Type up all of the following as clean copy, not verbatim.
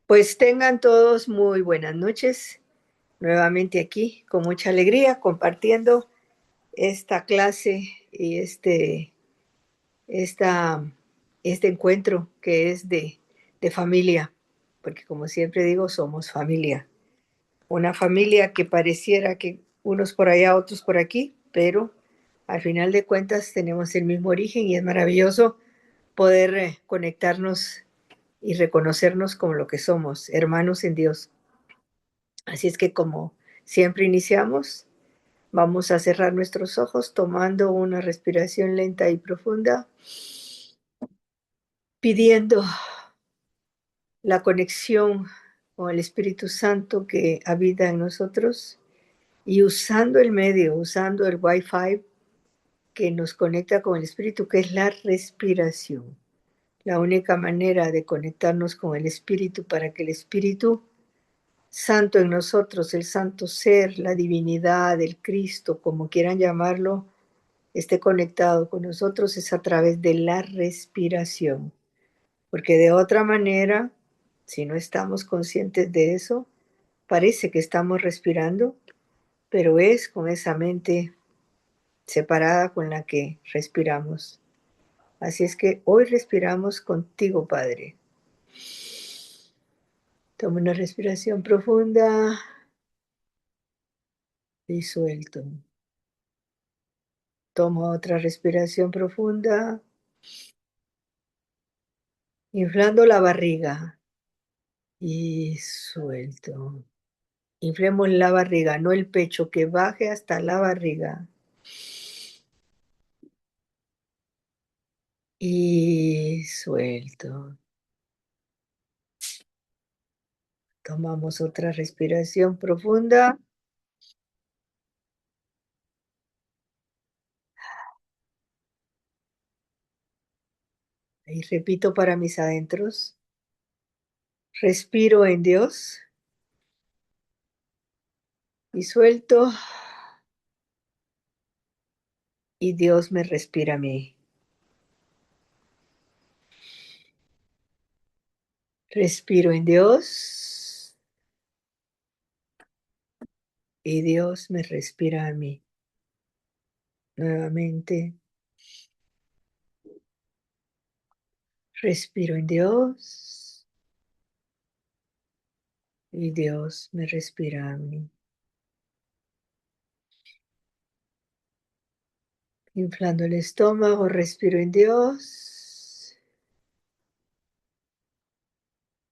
Pues tengan todos muy buenas noches. Nuevamente aquí, con mucha alegría, compartiendo esta clase y esta, este encuentro que es de familia, porque como siempre digo, somos familia. Una familia que pareciera que unos por allá, otros por aquí, pero al final de cuentas tenemos el mismo origen y es maravilloso poder conectarnos y reconocernos como lo que somos, hermanos en Dios. Así es que como siempre iniciamos, vamos a cerrar nuestros ojos tomando una respiración lenta y profunda, pidiendo la conexión con el Espíritu Santo que habita en nosotros y usando el medio, usando el Wi-Fi que nos conecta con el Espíritu, que es la respiración. La única manera de conectarnos con el Espíritu para que el Espíritu Santo en nosotros, el santo ser, la divinidad, el Cristo, como quieran llamarlo, esté conectado con nosotros es a través de la respiración. Porque de otra manera, si no estamos conscientes de eso, parece que estamos respirando, pero es con esa mente separada con la que respiramos. Así es que hoy respiramos contigo, Padre. Toma una respiración profunda y suelto. Toma otra respiración profunda, inflando la barriga y suelto. Inflemos la barriga, no el pecho, que baje hasta la barriga. Y suelto. Tomamos otra respiración profunda. Y repito para mis adentros. Respiro en Dios y suelto. Y Dios me respira a mí. Respiro en Dios y Dios me respira a mí. Nuevamente, respiro en Dios y Dios me respira a mí. Inflando el estómago, respiro en Dios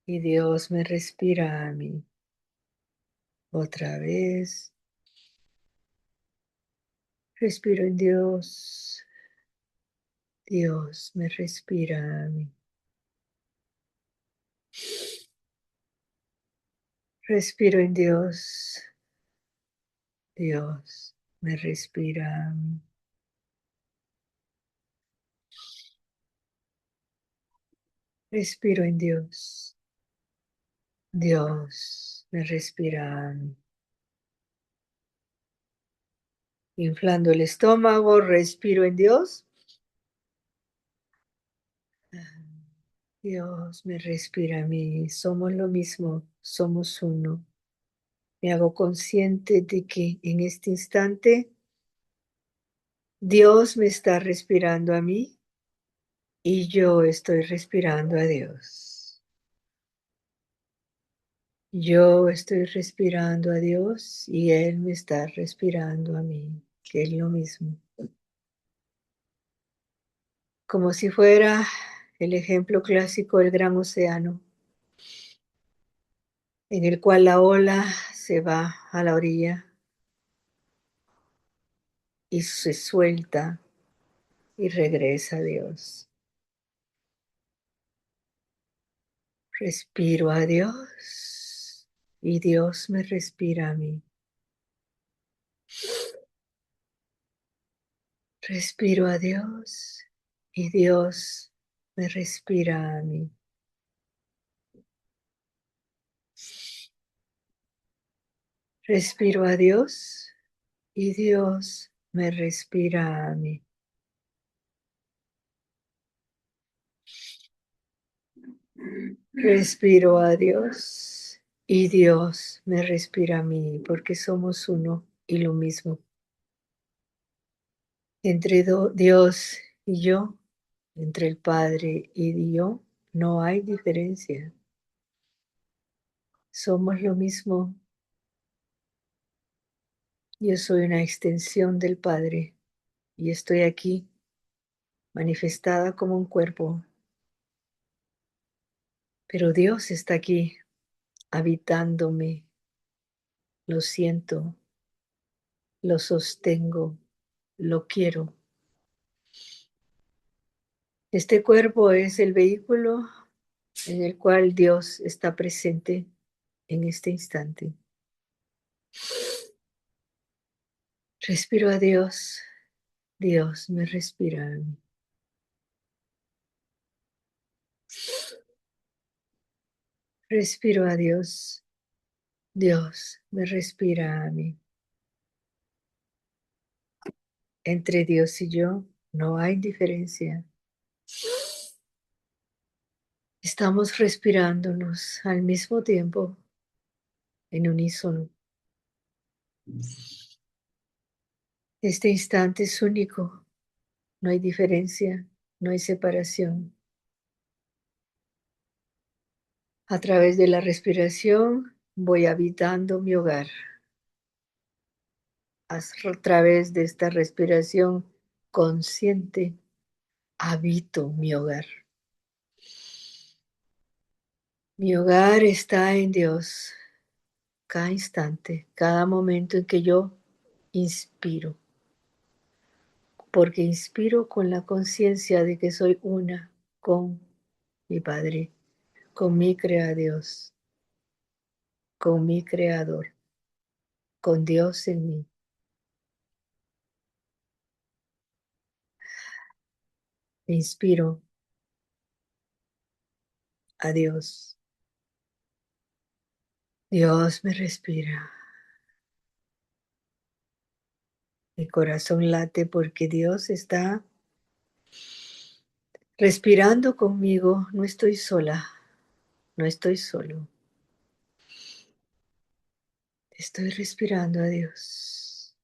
y Dios me respira a mí. Otra vez, respiro en Dios, Dios me respira a mí. Respiro en Dios, Dios me respira a mí. Respiro en Dios, Dios me respira a mí. Inflando el estómago, respiro en Dios. Dios me respira a mí. Somos lo mismo, somos uno. Me hago consciente de que en este instante Dios me está respirando a mí y yo estoy respirando a Dios. Yo estoy respirando a Dios y Él me está respirando a mí, que es lo mismo. Como si fuera el ejemplo clásico del gran océano, en el cual la ola se va a la orilla y se suelta y regresa a Dios. Respiro a Dios y Dios me respira a mí. Respiro a Dios y Dios me respira a mí. Respiro a Dios y Dios me respira a mí. Respiro a Dios y Dios me respira a mí, porque somos uno y lo mismo. Entre Dios y yo, entre el Padre y yo, no hay diferencia. Somos lo mismo. Yo soy una extensión del Padre y estoy aquí manifestada como un cuerpo, pero Dios está aquí habitándome. Lo siento, lo sostengo, lo quiero. Este cuerpo es el vehículo en el cual Dios está presente en este instante. Respiro a Dios, Dios me respira a mí. Respiro a Dios, Dios me respira a mí. Entre Dios y yo no hay diferencia. Estamos respirándonos al mismo tiempo, en unísono. Este instante es único, no hay diferencia, no hay separación. A través de la respiración voy habitando mi hogar. A través de esta respiración consciente, habito mi hogar. Mi hogar está en Dios cada instante, cada momento en que yo inspiro, porque inspiro con la conciencia de que soy una con mi Padre, con mi Creador, con mi Creador, con Dios en mí. Inspiro a Dios. Dios me respira. Mi corazón late porque Dios está respirando conmigo. No estoy sola, no estoy solo. Estoy respirando a Dios.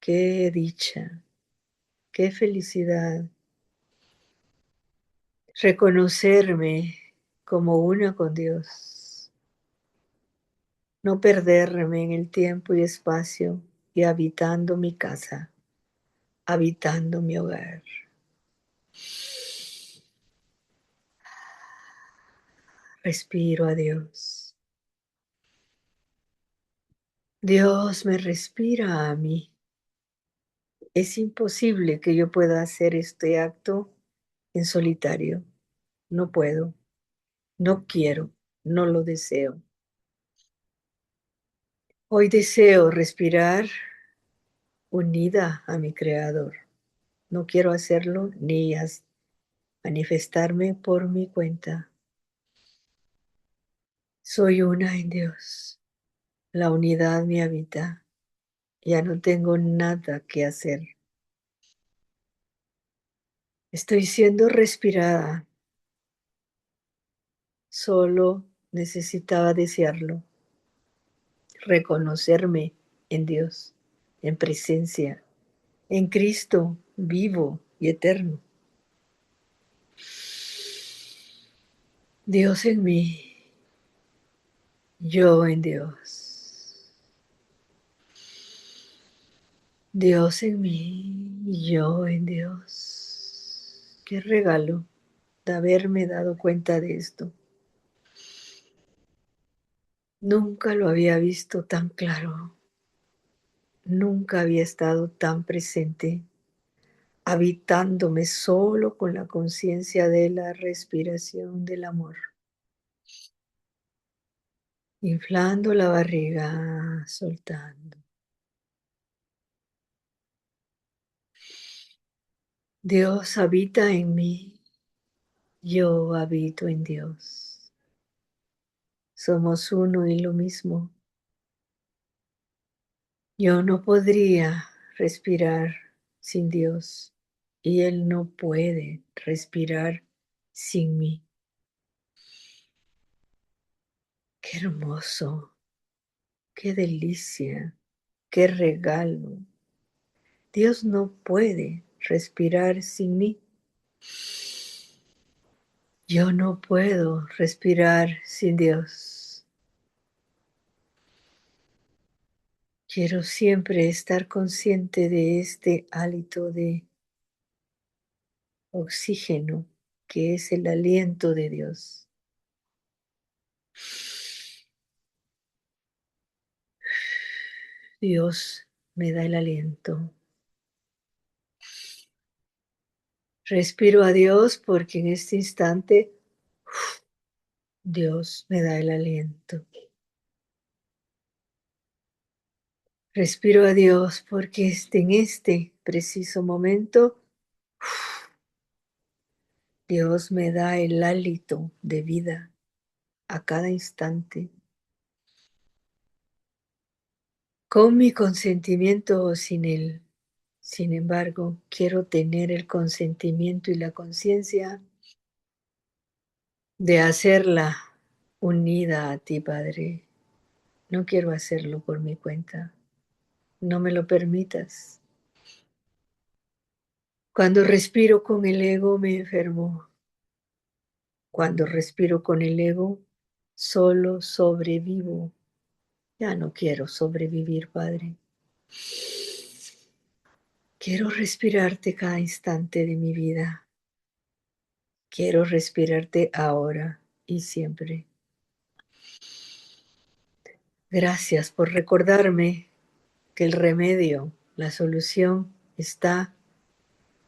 Qué dicha, qué felicidad. Reconocerme como una con Dios. No perderme en el tiempo y espacio y habitando mi casa, habitando mi hogar. Respiro a Dios. Dios me respira a mí. Es imposible que yo pueda hacer este acto en solitario. No puedo, no quiero, no lo deseo. Hoy deseo respirar unida a mi Creador. No quiero hacerlo ni manifestarme por mi cuenta. Soy una en Dios. La unidad me habita. Ya no tengo nada que hacer. Estoy siendo respirada. Solo necesitaba desearlo. Reconocerme en Dios, en presencia, en Cristo vivo y eterno. Dios en mí, yo en Dios. Dios en mí, yo en Dios. Qué regalo de haberme dado cuenta de esto. Nunca lo había visto tan claro. Nunca había estado tan presente, habitándome solo con la conciencia de la respiración del amor. Inflando la barriga, soltando. Dios habita en mí, yo habito en Dios. Somos uno y lo mismo. Yo no podría respirar sin Dios y Él no puede respirar sin mí. Qué hermoso, qué delicia, qué regalo. Dios no puede respirar sin mí. Yo no puedo respirar sin Dios. Quiero siempre estar consciente de este hálito de oxígeno que es el aliento de Dios. Dios me da el aliento. Respiro a Dios porque en este instante Dios me da el aliento. Respiro a Dios porque en este preciso momento Dios me da el hálito de vida a cada instante. Con mi consentimiento o sin él. Sin embargo, quiero tener el consentimiento y la conciencia de hacerla unida a ti, Padre. No quiero hacerlo por mi cuenta. No me lo permitas. Cuando respiro con el ego me enfermo. Cuando respiro con el ego, solo sobrevivo. Ya no quiero sobrevivir, Padre. Quiero respirarte cada instante de mi vida. Quiero respirarte ahora y siempre. Gracias por recordarme que el remedio, la solución está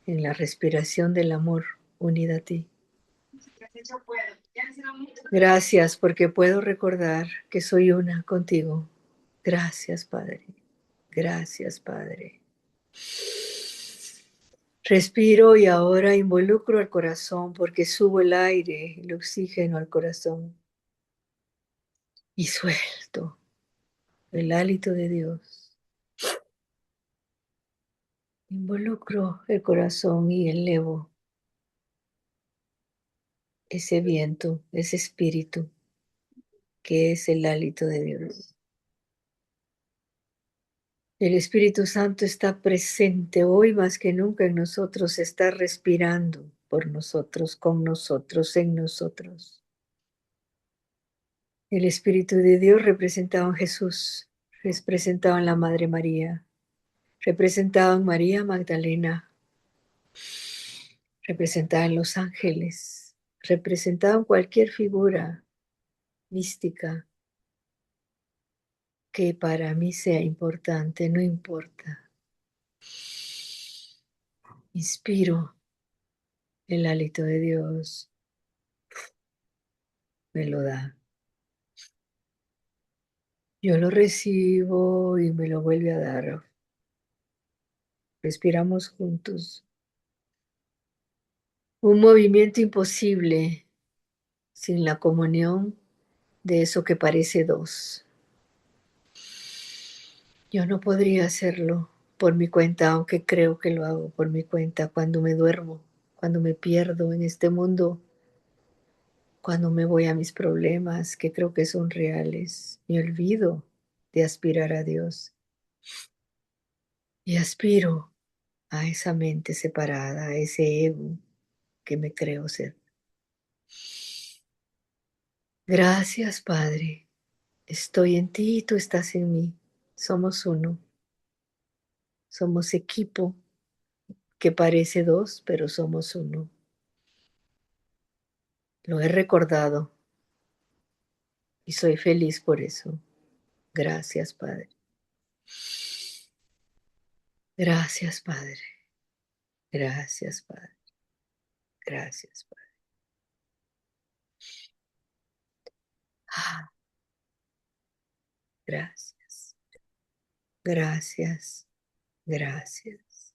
en la respiración del amor unida a ti. Gracias porque puedo recordar que soy una contigo. Gracias, Padre. Gracias, Padre. Respiro y ahora involucro al corazón porque subo el aire, el oxígeno al corazón y suelto el hálito de Dios. Involucro el corazón y elevo ese viento, ese espíritu que es el hálito de Dios. El Espíritu Santo está presente hoy más que nunca en nosotros, está respirando por nosotros, con nosotros, en nosotros. El Espíritu de Dios representado en Jesús, representado en la Madre María, representado en María Magdalena, representado en los ángeles, representado en cualquier figura mística que para mí sea importante, no importa. Inspiro el hálito de Dios, me lo da. Yo lo recibo y me lo vuelve a dar. Respiramos juntos. Un movimiento imposible sin la comunión de eso que parece dos. Yo no podría hacerlo por mi cuenta, aunque creo que lo hago por mi cuenta cuando me duermo, cuando me pierdo en este mundo, cuando me voy a mis problemas que creo que son reales. Me olvido de aspirar a Dios y aspiro a esa mente separada, a ese ego que me creo ser. Gracias, Padre. Estoy en ti y tú estás en mí. Somos uno. Somos equipo que parece dos, pero somos uno. Lo he recordado y soy feliz por eso. Gracias, Padre. Gracias, Padre. Gracias, Padre. Gracias, Padre. Ah, gracias. Gracias. Gracias.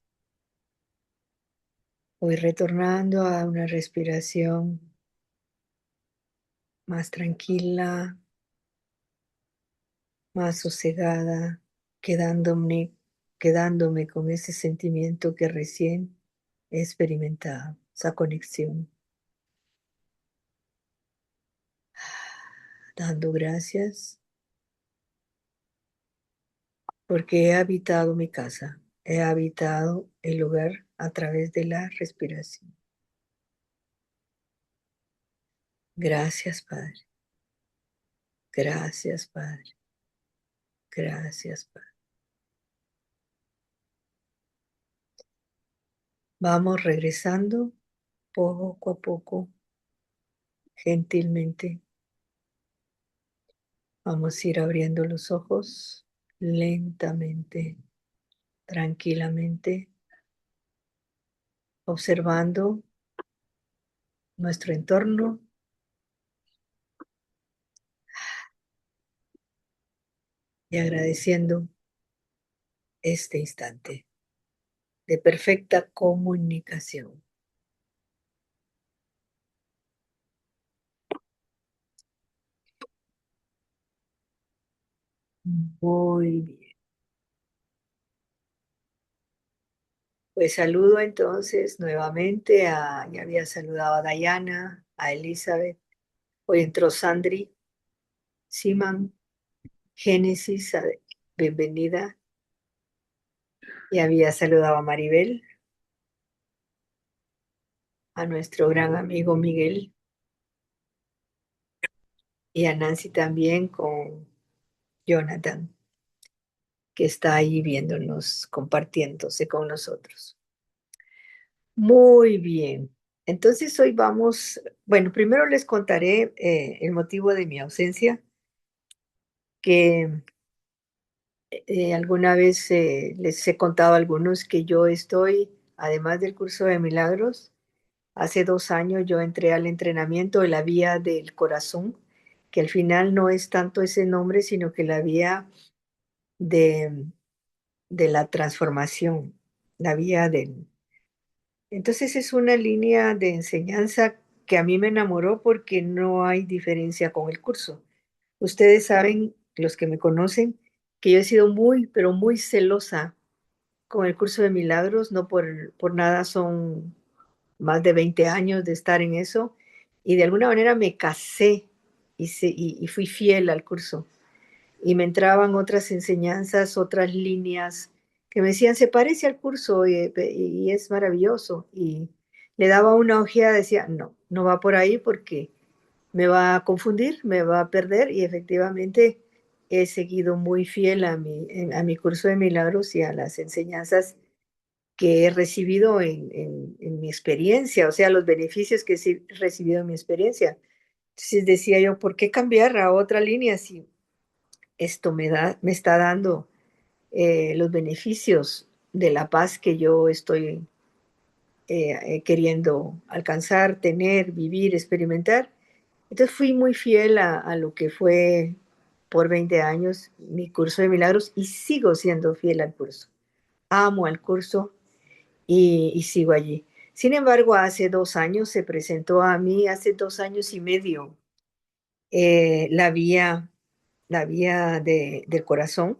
Voy retornando a una respiración más tranquila, más sosegada, quedándome con ese sentimiento que recién he experimentado, esa conexión. dando gracias porque he habitado mi casa, he habitado el lugar a través de la respiración. Gracias, Padre. Gracias, Padre. Gracias, Padre. Vamos regresando poco a poco, gentilmente. Vamos a ir abriendo los ojos lentamente, tranquilamente, observando nuestro entorno y agradeciendo este instante de perfecta comunicación. Muy bien. Pues saludo entonces nuevamente ya había saludado a Diana, a Elizabeth, hoy entró Sandri, Siman, Génesis, bienvenida, y había saludado a Maribel, a nuestro gran amigo Miguel, y a Nancy también con Jonathan, que está ahí viéndonos, compartiéndose con nosotros. Muy bien. Entonces hoy vamos, bueno, primero les contaré el motivo de mi ausencia, que alguna vez les he contado a algunos que yo estoy, además del curso de milagros, hace 2 años yo entré al entrenamiento de la vía del corazón, que al final no es tanto ese nombre, sino que la vía de, de la transformación, la vía del... Entonces es una línea de enseñanza que a mí me enamoró porque no hay diferencia con el curso. Ustedes saben, los que me conocen, que yo he sido muy, pero muy celosa con el curso de milagros, no por nada son más de 20 años de estar en eso, y de alguna manera me casé y fui fiel al curso. Y me entraban otras enseñanzas, otras líneas que me decían, se parece al curso y es maravilloso. Y le daba una ojeada, decía, no, no va por ahí porque me va a confundir, me va a perder. Y efectivamente he seguido muy fiel a mi curso de milagros y a las enseñanzas que he recibido en mi experiencia, o sea, los beneficios que he recibido en mi experiencia. Entonces decía yo, ¿por qué cambiar a otra línea si esto me está dando los beneficios de la paz que yo estoy queriendo alcanzar, tener, vivir, experimentar? Entonces fui muy fiel a lo que fue por 20 años mi curso de milagros y sigo siendo fiel al curso. Amo al curso y sigo allí. Sin embargo, hace 2 años se presentó a mí, hace 2 años y medio, la vía del corazón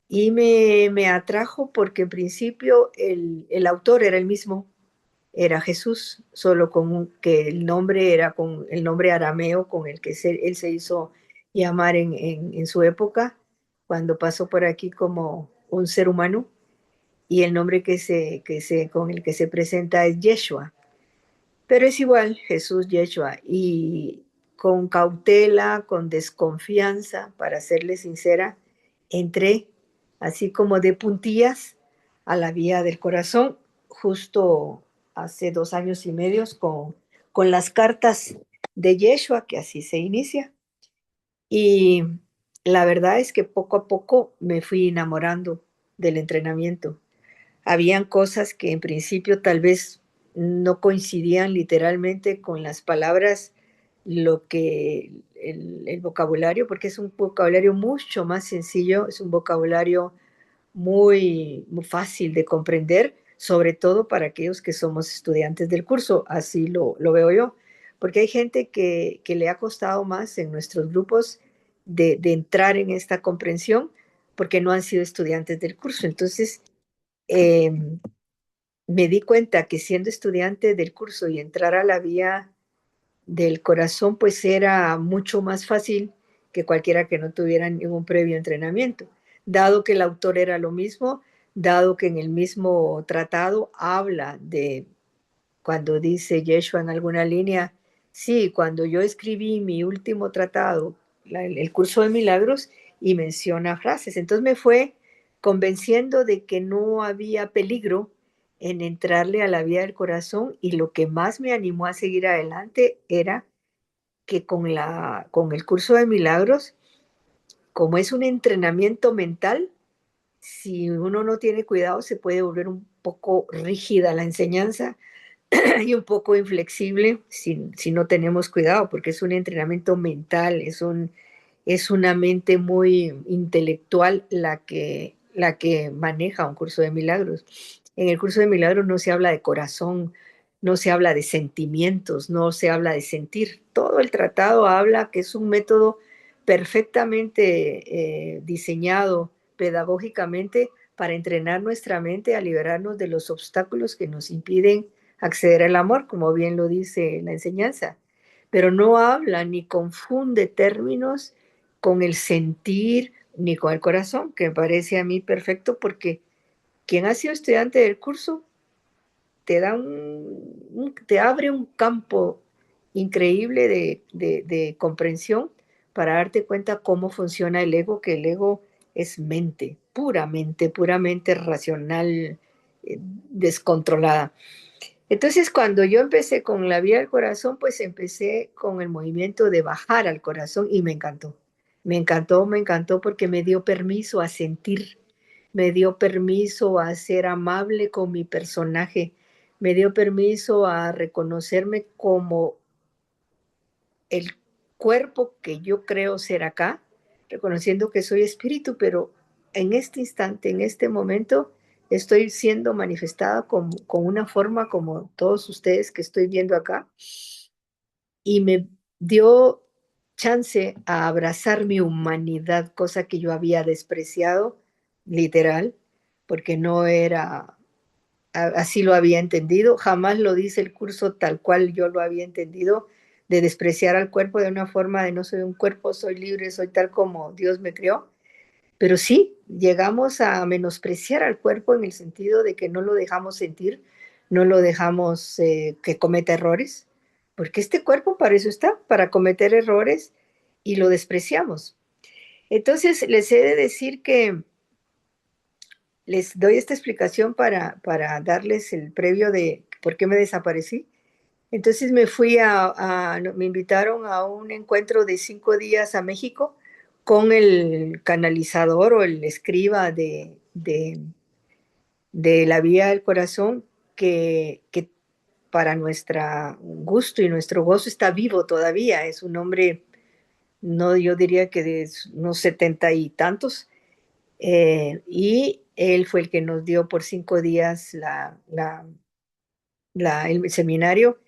y me atrajo porque en principio el autor era el mismo, era Jesús, solo que el nombre era con el nombre arameo con el que él se hizo llamar en su época, cuando pasó por aquí como un ser humano, y el nombre con el que se presenta es Yeshua. Pero es igual, Jesús, Yeshua, y con cautela, con desconfianza, para serle sincera, entré así como de puntillas a la vía del corazón, justo hace 2 años y medio, con las cartas de Yeshua, que así se inicia. Y la verdad es que poco a poco me fui enamorando del entrenamiento. Habían cosas que en principio tal vez no coincidían literalmente con las palabras, lo que el vocabulario, porque es un vocabulario mucho más sencillo, es un vocabulario muy fácil de comprender, sobre todo para aquellos que somos estudiantes del curso, así lo veo yo, porque hay gente que le ha costado más en nuestros grupos de entrar en esta comprensión porque no han sido estudiantes del curso. Entonces, eh, me di cuenta que siendo estudiante del curso y entrar a la vía del corazón, pues era mucho más fácil que cualquiera que no tuviera ningún previo entrenamiento, dado que el autor era lo mismo, dado que en el mismo tratado habla de cuando dice Yeshua en alguna línea, sí, cuando yo escribí mi último tratado, el curso de milagros, y menciona frases. Entonces me fue convenciendo de que no había peligro en entrarle a la vida del corazón, y lo que más me animó a seguir adelante era que con el curso de milagros, como es un entrenamiento mental, si uno no tiene cuidado se puede volver un poco rígida la enseñanza y un poco inflexible si no tenemos cuidado, porque es un entrenamiento mental, es una mente muy intelectual la que maneja un curso de milagros. En el curso de milagros no se habla de corazón, no se habla de sentimientos, no se habla de sentir. Todo el tratado habla que es un método perfectamente diseñado pedagógicamente para entrenar nuestra mente a liberarnos de los obstáculos que nos impiden acceder al amor, como bien lo dice la enseñanza. Pero no habla ni confunde términos con el sentir ni con el corazón, que me parece a mí perfecto, porque quien ha sido estudiante del curso te da te abre un campo increíble de comprensión para darte cuenta cómo funciona el ego, que el ego es mente, puramente racional, descontrolada. Entonces, cuando yo empecé con la vía del corazón, pues empecé con el movimiento de bajar al corazón y me encantó. Me encantó porque me dio permiso a sentir, me dio permiso a ser amable con mi personaje, me dio permiso a reconocerme como el cuerpo que yo creo ser acá, reconociendo que soy espíritu, pero en este instante, en este momento, estoy siendo manifestada con una forma como todos ustedes que estoy viendo acá, y me dio chance a abrazar mi humanidad, cosa que yo había despreciado, literal, porque no era, así lo había entendido, jamás lo dice el curso tal cual yo lo había entendido, de despreciar al cuerpo de una forma de no soy un cuerpo, soy libre, soy tal como Dios me creó, pero sí, llegamos a menospreciar al cuerpo en el sentido de que no lo dejamos sentir, no lo dejamos que cometa errores, porque este cuerpo para eso está, para cometer errores, y lo despreciamos. Entonces, les he de decir que les doy esta explicación para darles el previo de por qué me desaparecí. Entonces me fui me invitaron a un encuentro de 5 días a México con el canalizador o el escriba de la vía del corazón, que para nuestro gusto y nuestro gozo está vivo todavía. Es un hombre, no, yo diría que de unos 70 y tantos, y él fue el que nos dio por 5 días el seminario,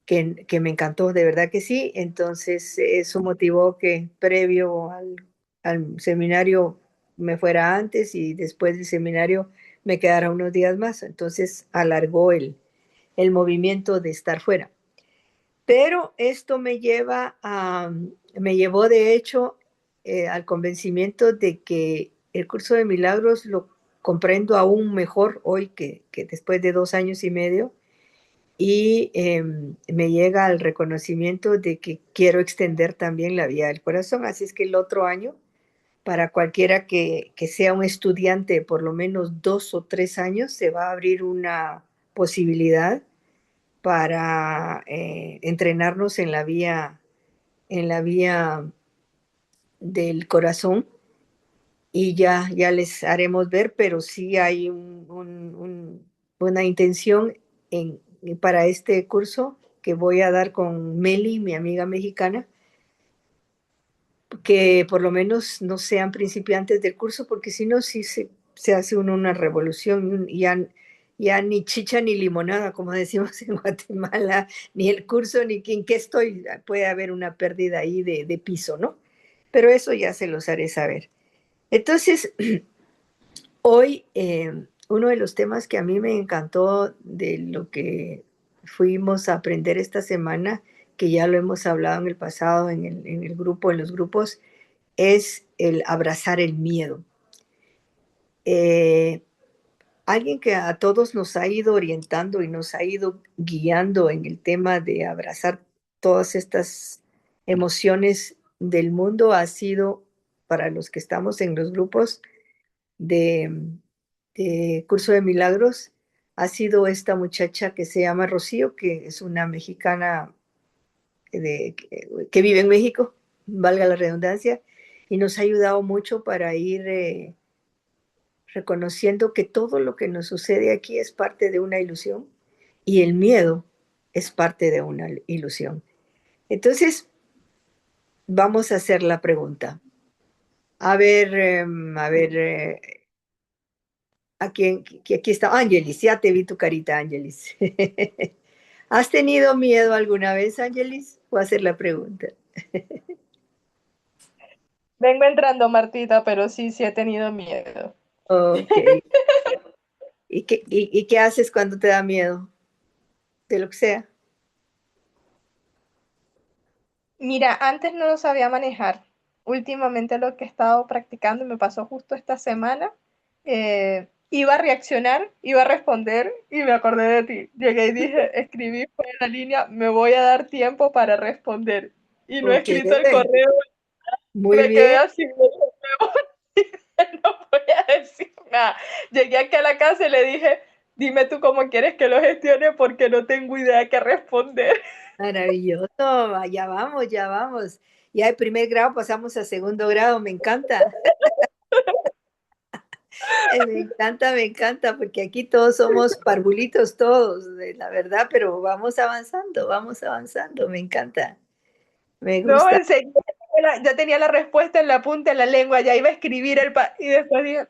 que me encantó, de verdad que sí. Entonces, eso motivó que previo al seminario me fuera antes y después del seminario me quedara unos días más. Entonces, alargó el movimiento de estar fuera. Pero esto me llevó de hecho al convencimiento de que el curso de milagros lo comprendo aún mejor hoy que después de 2 años y medio, y me llega al reconocimiento de que quiero extender también la vía del corazón. Así es que el otro año, para cualquiera que sea un estudiante por lo menos 2 o 3 años, se va a abrir una posibilidad para entrenarnos en la vía del corazón, y ya les haremos ver, pero sí hay una intención para este curso que voy a dar con Meli, mi amiga mexicana, que por lo menos no sean principiantes del curso, porque si no, sí se hace una revolución, y ya ni chicha ni limonada, como decimos en Guatemala, ni el curso, ni en qué estoy, puede haber una pérdida ahí de piso, ¿no? Pero eso ya se los haré saber. Entonces, hoy, uno de los temas que a mí me encantó de lo que fuimos a aprender esta semana, que ya lo hemos hablado en el pasado, en el grupo, en los grupos, es el abrazar el miedo. Eh, Alguien que a todos nos ha ido orientando y nos ha ido guiando en el tema de abrazar todas estas emociones del mundo ha sido, para los que estamos en los grupos de, de Curso de Milagros, ha sido esta muchacha que se llama Rocío, que es una mexicana que vive en México, valga la redundancia, y nos ha ayudado mucho para ir reconociendo que todo lo que nos sucede aquí es parte de una ilusión y el miedo es parte de una ilusión. Entonces, vamos a hacer la pregunta. A ver, aquí está Ángelis, ya te vi tu carita, Ángelis. ¿Has tenido miedo alguna vez, Ángelis? Voy a hacer la pregunta. Vengo entrando, Martita, pero sí, sí he tenido miedo. Ok. ¿Y qué haces cuando te da miedo? De lo que sea. Mira, antes no lo sabía manejar. Últimamente lo que he estado practicando, y me pasó justo esta semana, iba a reaccionar, iba a responder y me acordé de ti. Llegué y dije, escribí por la línea, me voy a dar tiempo para responder. Y no he Ok. escrito el correo, Muy me quedé bien. así, no voy a decir nada. Llegué aquí a la casa y le dije, dime tú cómo quieres que lo gestione porque no tengo idea qué responder. Maravilloso. Ya vamos, ya vamos. Ya de primer grado pasamos a segundo grado. Me encanta. Me encanta, porque aquí todos somos parvulitos todos, la verdad, pero vamos avanzando. Me encanta. Me No, gusta. enseguida ya tenía la respuesta en la punta de la lengua, ya iba a escribir y después dije,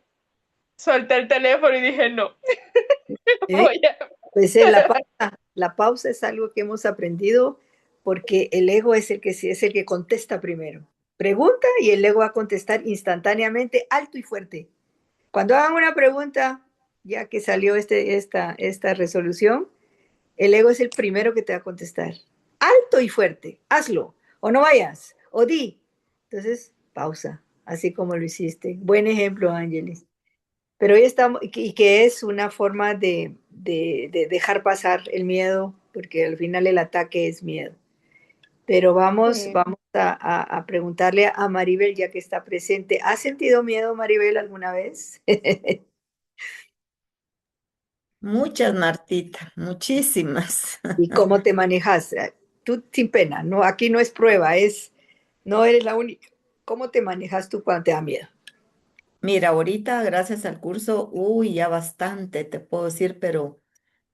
solté el teléfono y dije, no, ¿Eh? voy a... Pues la pausa es algo que hemos aprendido porque el ego es el que sí es el que contesta primero. Pregunta y el ego va a contestar instantáneamente, alto y fuerte. Cuando hagan una pregunta, ya que salió esta resolución, el ego es el primero que te va a contestar. Alto y fuerte, hazlo, o no vayas, o di. Entonces, pausa, así como lo hiciste. Buen ejemplo, Ángeles. Pero hoy estamos, y que es una forma de dejar pasar el miedo, porque al final el ataque es miedo. Pero Sí. vamos a preguntarle a Maribel, ya que está presente. ¿Has sentido miedo, Maribel, alguna vez? Muchas, Martita, muchísimas. ¿Y cómo te manejas? Tú sin pena, no, aquí no es prueba, no eres la única. ¿Cómo te manejas tú cuando te da miedo? Mira, ahorita, gracias al curso, uy, ya bastante, te puedo decir, pero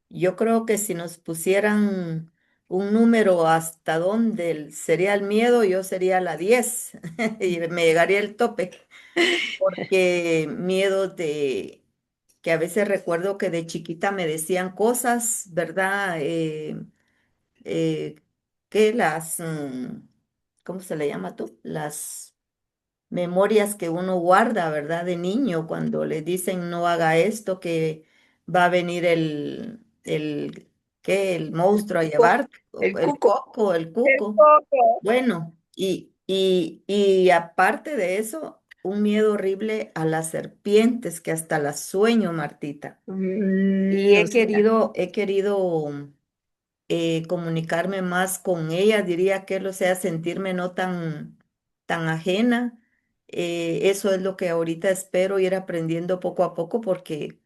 yo creo que si nos pusieran un número hasta dónde sería el miedo, yo sería la 10 y me llegaría el tope, porque miedo de que a veces recuerdo que de chiquita me decían cosas, ¿verdad? Eh, que ¿cómo se le llama tú? Las memorias que uno guarda, ¿verdad? De niño, cuando le dicen no haga esto, que va a venir ¿qué? El monstruo a Co- llevar, o El el cuco. coco, el El cuco. foco. Bueno, y aparte de eso, un miedo horrible a las serpientes, que hasta las sueño, Martita. Y O sea, he querido comunicarme más con ella, diría que o sea, sentirme no tan ajena. Eso es lo que ahorita espero ir aprendiendo poco a poco porque,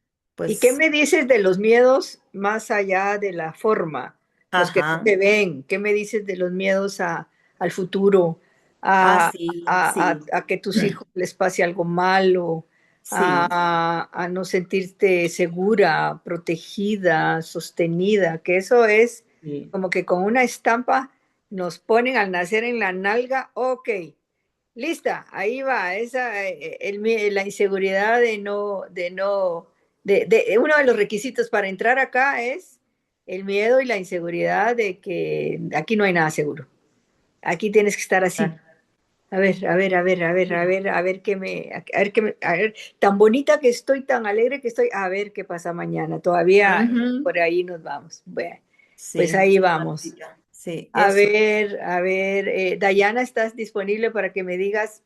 ¿y qué pues, me dices de los miedos más allá de la forma, los que no ajá, se ven? ¿Qué me dices de los miedos al futuro, a, sí, sí, a que tus hijos les pase algo malo, sí, a no sentirte segura, protegida, sostenida? Que eso es sí, como que con una estampa nos ponen al nacer en la nalga, ok, lista, ahí va, la inseguridad uno de los requisitos para entrar acá es el miedo y la inseguridad de que aquí no hay nada seguro. Aquí tienes que estar así. ah, A ver, sí. a ver, tan bonita que estoy, tan alegre que estoy, a ver qué pasa mañana. Todavía Ujú, por ahí nos vamos. Bueno, pues sí, ahí sí, vamos. Martita. sí, eso. A ver, Dayana, ¿estás disponible para que me digas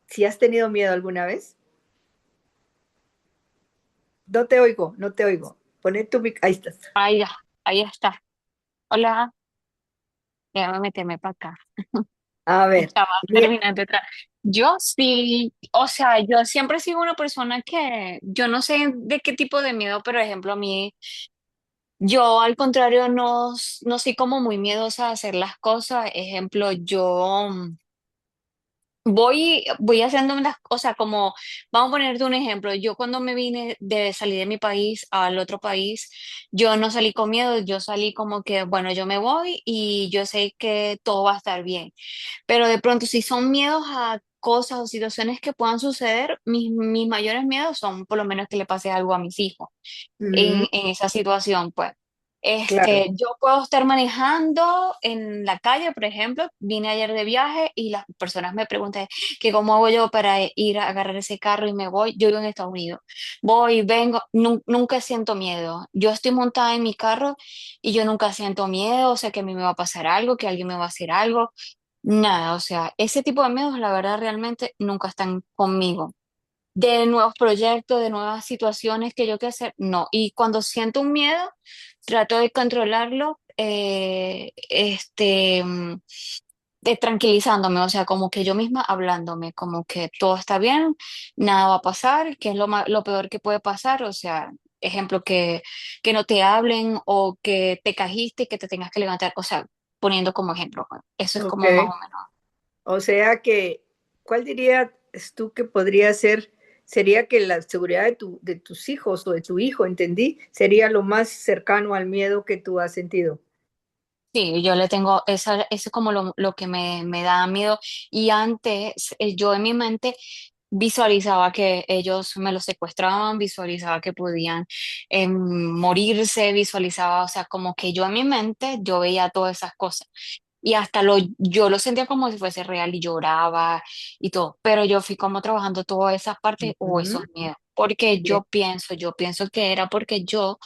si has tenido miedo alguna vez? No te oigo, no te oigo. Poné tu ahí estás. Ahí ya, ahí está. Hola, déjame meterme para acá. A ver, Estaba mie- terminando otra. Yo sí, o sea, yo siempre he sido una persona que yo no sé de qué tipo de miedo, pero por ejemplo a mí, yo al contrario no soy como muy miedosa a hacer las cosas. Ejemplo, yo voy haciendo las cosas como, vamos a ponerte un ejemplo, yo cuando me vine de salir de mi país al otro país, yo no salí con miedo, yo salí como que, bueno, yo me voy y yo sé que todo va a estar bien, pero de pronto si son miedos a cosas o situaciones que puedan suceder, mis mayores miedos son por lo menos que le pase algo a mis hijos Ujú, en esa situación, pues. claro, Yo puedo estar manejando en la calle, por ejemplo, vine ayer de viaje y las personas me preguntan que cómo hago yo para ir a agarrar ese carro y me voy. Yo vivo en Estados Unidos, voy, vengo, nunca siento miedo. Yo estoy montada en mi carro y yo nunca siento miedo, o sea, que a mí me va a pasar algo, que alguien me va a hacer algo, nada, o sea, ese tipo de miedos, la verdad, realmente nunca están conmigo de nuevos proyectos, de nuevas situaciones que yo quiero hacer, no. Y cuando siento un miedo, trato de controlarlo, de tranquilizándome, o sea, como que yo misma hablándome, como que todo está bien, nada va a pasar, que es lo peor que puede pasar, o sea, ejemplo, que no te hablen o que te cajiste y que te tengas que levantar, o sea, poniendo como ejemplo, pues. Eso es ok. como más o menos. O sea que, ¿cuál dirías tú que podría ser? Sería que la seguridad de tus hijos o de tu hijo, entendí, sería lo más cercano al miedo que tú has sentido. Sí, yo le tengo, eso es como lo que me da miedo. Y antes, yo en mi mente visualizaba que ellos me los secuestraban, visualizaba que podían morirse, visualizaba, o sea, como que yo en mi mente, yo veía todas esas cosas. Y hasta yo lo sentía como si fuese real y lloraba y todo. Pero yo fui como trabajando todas esas partes o Ujú, esos miedos. Porque bien, yo pienso que era porque yo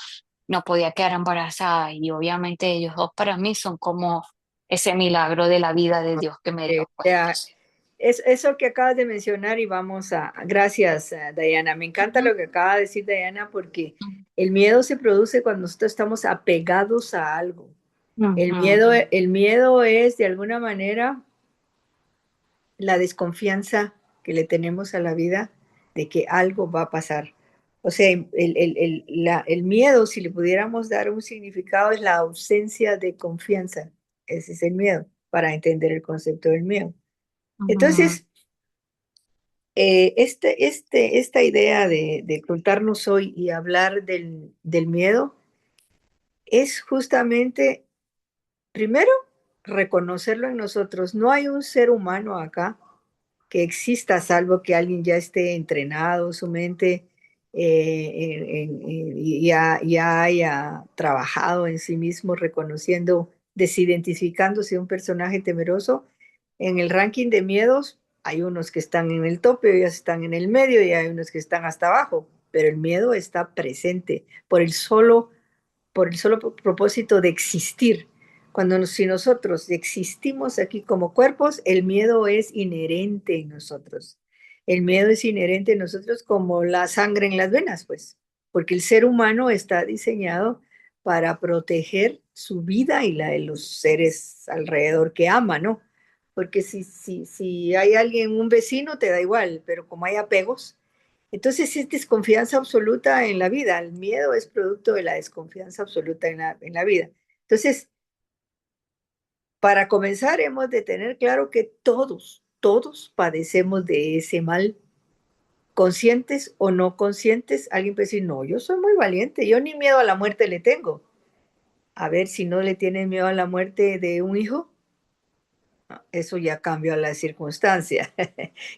no podía quedar embarazada y obviamente ellos dos para mí son como ese milagro de la vida de Dios que me dio, o pues sea, entonces. es eso que acabas de mencionar y vamos gracias, Diana. Me encanta Ujú, lo que acaba de decir Diana porque el miedo se produce cuando nosotros estamos apegados a algo. ujú, El miedo es de alguna manera la desconfianza que le tenemos a la vida de que algo va a pasar. O sea, el miedo, si le pudiéramos dar un significado, es la ausencia de confianza. Ese es el miedo, para entender el concepto del miedo. ujú, Entonces, esta idea de contarnos hoy y hablar del miedo es justamente, primero, reconocerlo en nosotros. No hay un ser humano acá que exista, salvo que alguien ya esté entrenado, su mente y ya haya trabajado en sí mismo, reconociendo, desidentificándose un personaje temeroso. En el ranking de miedos hay unos que están en el tope, otros están en el medio y hay unos que están hasta abajo, pero el miedo está presente por el solo propósito de existir. Si nosotros existimos aquí como cuerpos, el miedo es inherente en nosotros. El miedo es inherente en nosotros como la sangre en las venas, pues, porque el ser humano está diseñado para proteger su vida y la de los seres alrededor que ama, ¿no? Porque si hay alguien, un vecino, te da igual, pero como hay apegos, entonces es desconfianza absoluta en la vida. El miedo es producto de la desconfianza absoluta en la vida. Entonces, para comenzar, hemos de tener claro que todos padecemos de ese mal, conscientes o no conscientes. Alguien puede decir, no, yo soy muy valiente, yo ni miedo a la muerte le tengo. A ver, si no le tienes miedo a la muerte de un hijo, eso ya cambió la circunstancia.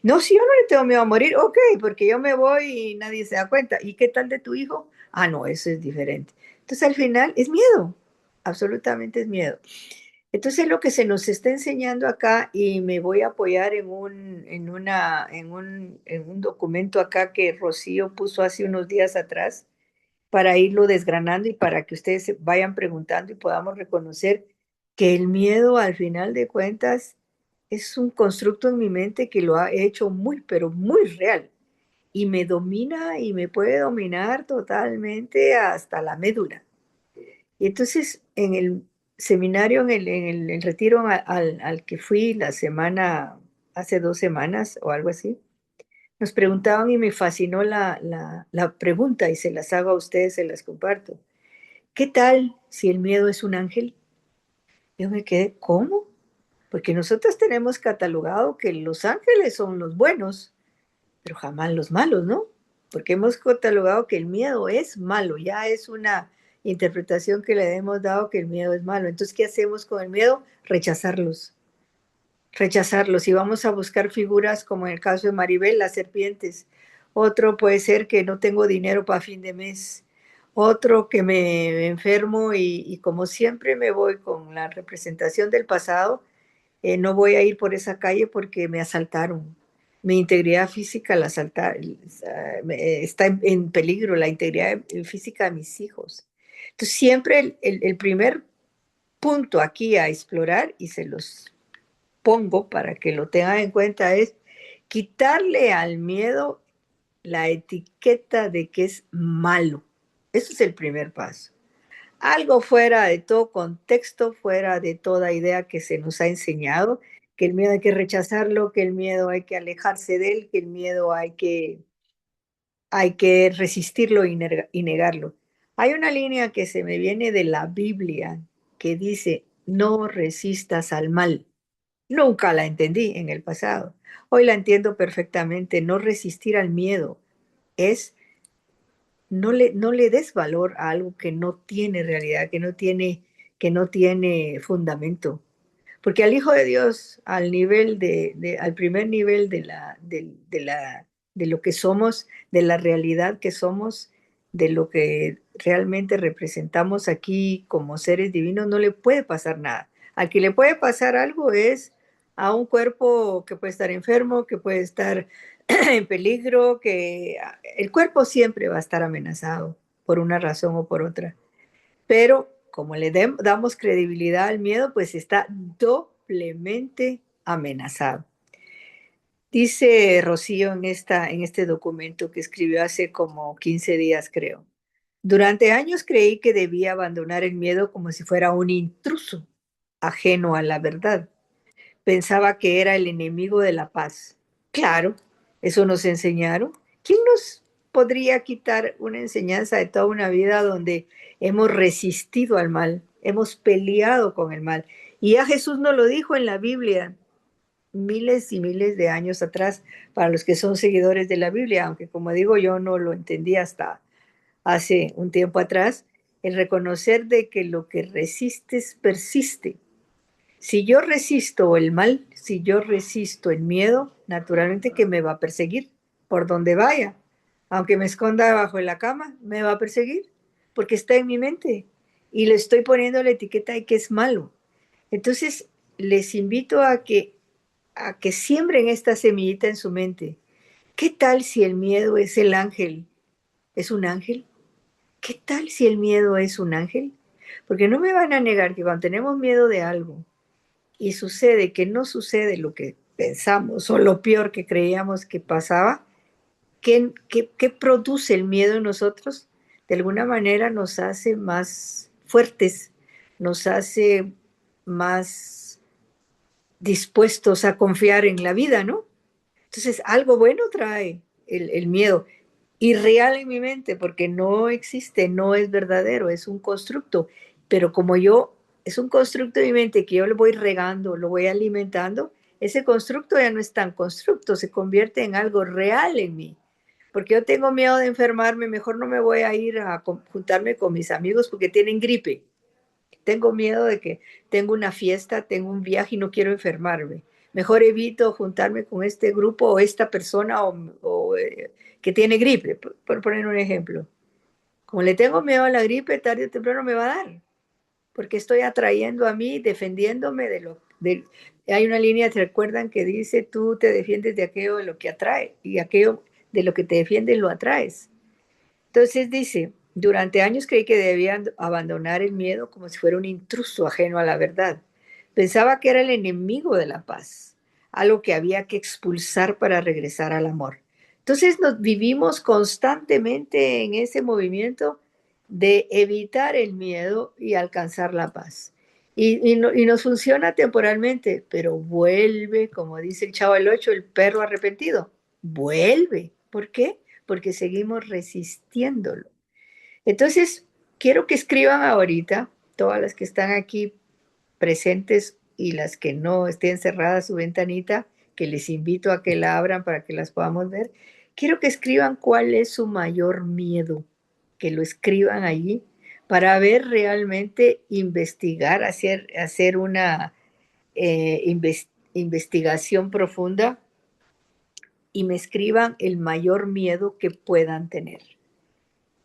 No, si yo no le tengo miedo a morir, ok, porque yo me voy y nadie se da cuenta. ¿Y qué tal de tu hijo? Ah, no, eso es diferente. Entonces al final es miedo, absolutamente es miedo. Entonces lo que se nos está enseñando acá, y me voy a apoyar en un documento acá que Rocío puso hace unos días atrás, para irlo desgranando y para que ustedes se vayan preguntando y podamos reconocer que el miedo al final de cuentas es un constructo en mi mente que lo ha hecho muy, pero muy real. Y me domina y me puede dominar totalmente hasta la médula. Y entonces en el seminario, en el retiro al que fui la semana, hace 2 semanas o algo así, nos preguntaban y me fascinó la pregunta y se las hago a ustedes, se las comparto. ¿Qué tal si el miedo es un ángel? Yo me quedé, ¿cómo? Porque nosotros tenemos catalogado que los ángeles son los buenos, pero jamás los malos, ¿no? Porque hemos catalogado que el miedo es malo, ya es una interpretación que le hemos dado que el miedo es malo. Entonces, ¿qué hacemos con el miedo? Rechazarlos, rechazarlos. Y vamos a buscar figuras como en el caso de Maribel, las serpientes. Otro puede ser que no tengo dinero para fin de mes. Otro que me enfermo y como siempre me voy con la representación del pasado, no voy a ir por esa calle porque me asaltaron. Mi integridad física está en peligro, la integridad física de mis hijos. Entonces, siempre el primer punto aquí a explorar, y se los pongo para que lo tengan en cuenta, es quitarle al miedo la etiqueta de que es malo. Eso es el primer paso. Algo fuera de todo contexto, fuera de toda idea que se nos ha enseñado, que el miedo hay que rechazarlo, que el miedo hay que alejarse de él, que el miedo hay que resistirlo y negarlo. Hay una línea que se me viene de la Biblia que dice, no resistas al mal. Nunca la entendí en el pasado. Hoy la entiendo perfectamente. No resistir al miedo es no le des valor a algo que no tiene realidad, que no tiene fundamento. Porque al Hijo de Dios, al primer nivel de lo que somos, de la realidad que somos, de lo que realmente representamos aquí como seres divinos, no le puede pasar nada. Al que le puede pasar algo es a un cuerpo que puede estar enfermo, que puede estar en peligro, que el cuerpo siempre va a estar amenazado por una razón o por otra. Pero como le damos credibilidad al miedo, pues está doblemente amenazado. Dice Rocío en este documento que escribió hace como 15 días, creo. Durante años creí que debía abandonar el miedo como si fuera un intruso ajeno a la verdad. Pensaba que era el enemigo de la paz. Claro, eso nos enseñaron. ¿Quién nos podría quitar una enseñanza de toda una vida donde hemos resistido al mal, hemos peleado con el mal? Y ya Jesús nos lo dijo en la Biblia miles y miles de años atrás, para los que son seguidores de la Biblia, aunque como digo, yo no lo entendí hasta hace un tiempo atrás, el reconocer de que lo que resistes persiste. Si yo resisto el mal, si yo resisto el miedo, naturalmente que me va a perseguir por donde vaya. Aunque me esconda debajo de la cama, me va a perseguir porque está en mi mente y le estoy poniendo la etiqueta de que es malo. Entonces, les invito a que siembren esta semillita en su mente. ¿Qué tal si el miedo es el ángel? ¿Es un ángel? ¿Qué tal si el miedo es un ángel? Porque no me van a negar que cuando tenemos miedo de algo, y sucede que no sucede lo que pensamos o lo peor que creíamos que pasaba, ¿qué produce el miedo en nosotros? De alguna manera nos hace más fuertes, nos hace más dispuestos a confiar en la vida, ¿no? Entonces, algo bueno trae el miedo. Irreal en mi mente, porque no existe, no es verdadero, es un constructo. Pero como es un constructo de mi mente que yo lo voy regando, lo voy alimentando, ese constructo ya no es tan constructo, se convierte en algo real en mí. Porque yo tengo miedo de enfermarme, mejor no me voy a ir a juntarme con mis amigos porque tienen gripe. Tengo miedo de que tengo una fiesta, tengo un viaje y no quiero enfermarme. Mejor evito juntarme con este grupo o esta persona que tiene gripe, por poner un ejemplo. Como le tengo miedo a la gripe, tarde o temprano me va a dar, porque estoy atrayendo a mí, defendiéndome hay una línea, ¿te recuerdan? Que dice, tú te defiendes de aquello de lo que atrae, y aquello de lo que te defiendes lo atraes. Entonces dice, durante años creí que debían abandonar el miedo como si fuera un intruso ajeno a la verdad. Pensaba que era el enemigo de la paz, algo que había que expulsar para regresar al amor. Entonces nos vivimos constantemente en ese movimiento de evitar el miedo y alcanzar la paz. Y nos funciona temporalmente, pero vuelve, como dice el Chavo del Ocho, el perro arrepentido. Vuelve. ¿Por qué? Porque seguimos resistiéndolo. Entonces, quiero que escriban ahorita, todas las que están aquí presentes y las que no estén cerradas su ventanita, que les invito a que la abran para que las podamos ver. Quiero que escriban cuál es su mayor miedo, que lo escriban allí para ver realmente, investigar, hacer una investigación profunda y me escriban el mayor miedo que puedan tener.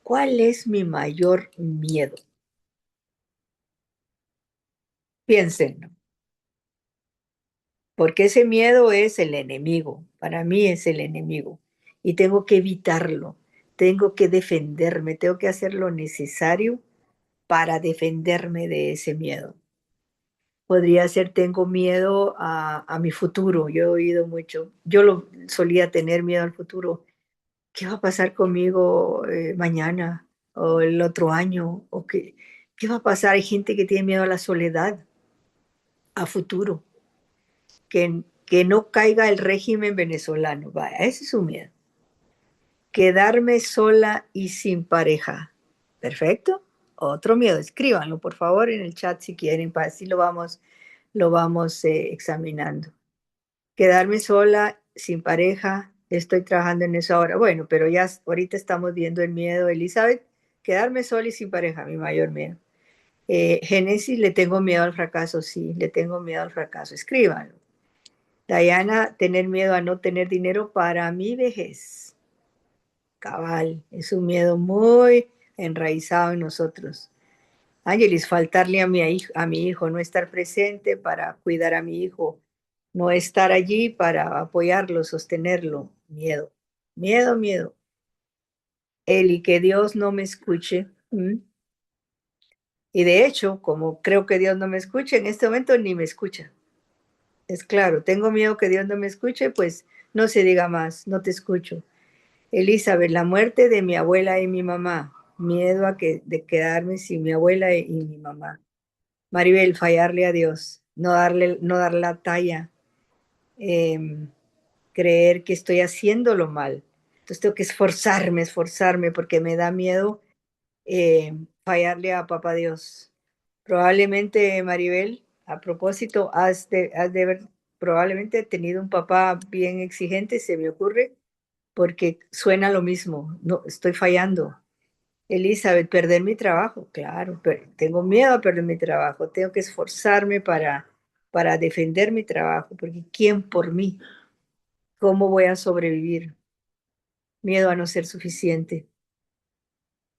¿Cuál es mi mayor miedo? Piénsenlo, porque ese miedo es el enemigo, para mí es el enemigo, y tengo que evitarlo, tengo que defenderme, tengo que hacer lo necesario para defenderme de ese miedo. Podría ser, tengo miedo a mi futuro, yo he oído mucho, yo solía tener miedo al futuro. ¿Qué va a pasar conmigo mañana o el otro año? ¿O qué va a pasar? Hay gente que tiene miedo a la soledad, a futuro, que no caiga el régimen venezolano. Vaya, ese es su miedo. Quedarme sola y sin pareja. ¿Perfecto? Otro miedo. Escríbanlo, por favor, en el chat si quieren, para así lo vamos examinando. Quedarme sola, sin pareja, estoy trabajando en eso ahora. Bueno, pero ya ahorita estamos viendo el miedo, Elizabeth. Quedarme sola y sin pareja, mi mayor miedo. Génesis, le tengo miedo al fracaso, sí, le tengo miedo al fracaso. Escríbanlo. Diana, tener miedo a no tener dinero para mi vejez. Cabal, es un miedo muy enraizado en nosotros. Ángelis, faltarle a mi hijo, no estar presente para cuidar a mi hijo, no estar allí para apoyarlo, sostenerlo. Miedo, miedo, miedo. Eli, que Dios no me escuche. Y de hecho, como creo que Dios no me escuche, en este momento ni me escucha. Es claro, tengo miedo que Dios no me escuche, pues no se diga más, no te escucho. Elizabeth, la muerte de mi abuela y mi mamá. Miedo de quedarme sin mi abuela y mi mamá. Maribel, fallarle a Dios, no dar la talla, em, creer que estoy haciéndolo mal. Entonces tengo que esforzarme, porque me da miedo fallarle a Papá Dios. Probablemente, Maribel, a propósito, has de haber probablemente tenido un papá bien exigente, se me ocurre, porque suena lo mismo. No, estoy fallando. Elizabeth, perder mi trabajo, claro, tengo miedo a perder mi trabajo, tengo que esforzarme para defender mi trabajo, porque ¿quién por mí? ¿Cómo voy a sobrevivir? Miedo a no ser suficiente.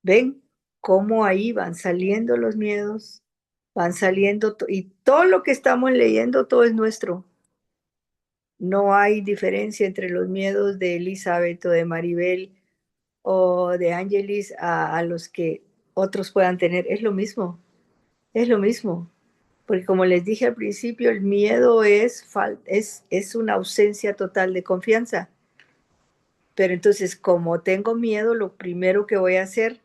¿Ven cómo ahí van saliendo los miedos? Van saliendo, y todo lo que estamos leyendo, todo es nuestro. No hay diferencia entre los miedos de Elizabeth o de Maribel o de Angelis a los que otros puedan tener. Es lo mismo. Es lo mismo, porque como les dije al principio, el miedo es una ausencia total de confianza. Pero entonces, como tengo miedo, lo primero que voy a hacer,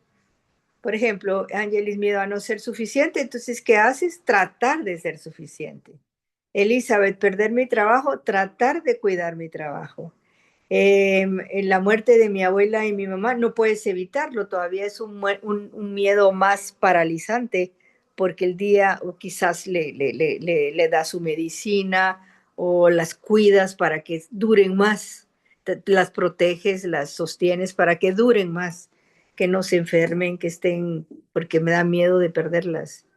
por ejemplo, Ángelis, miedo a no ser suficiente, entonces, ¿qué haces? Tratar de ser suficiente. Elizabeth, perder mi trabajo, tratar de cuidar mi trabajo. En la muerte de mi abuela y mi mamá, no puedes evitarlo, todavía es un miedo más paralizante, porque el día o quizás le da su medicina o las cuidas para que duren más, las proteges, las sostienes para que duren más, que no se enfermen, que estén, porque me da miedo de perderlas.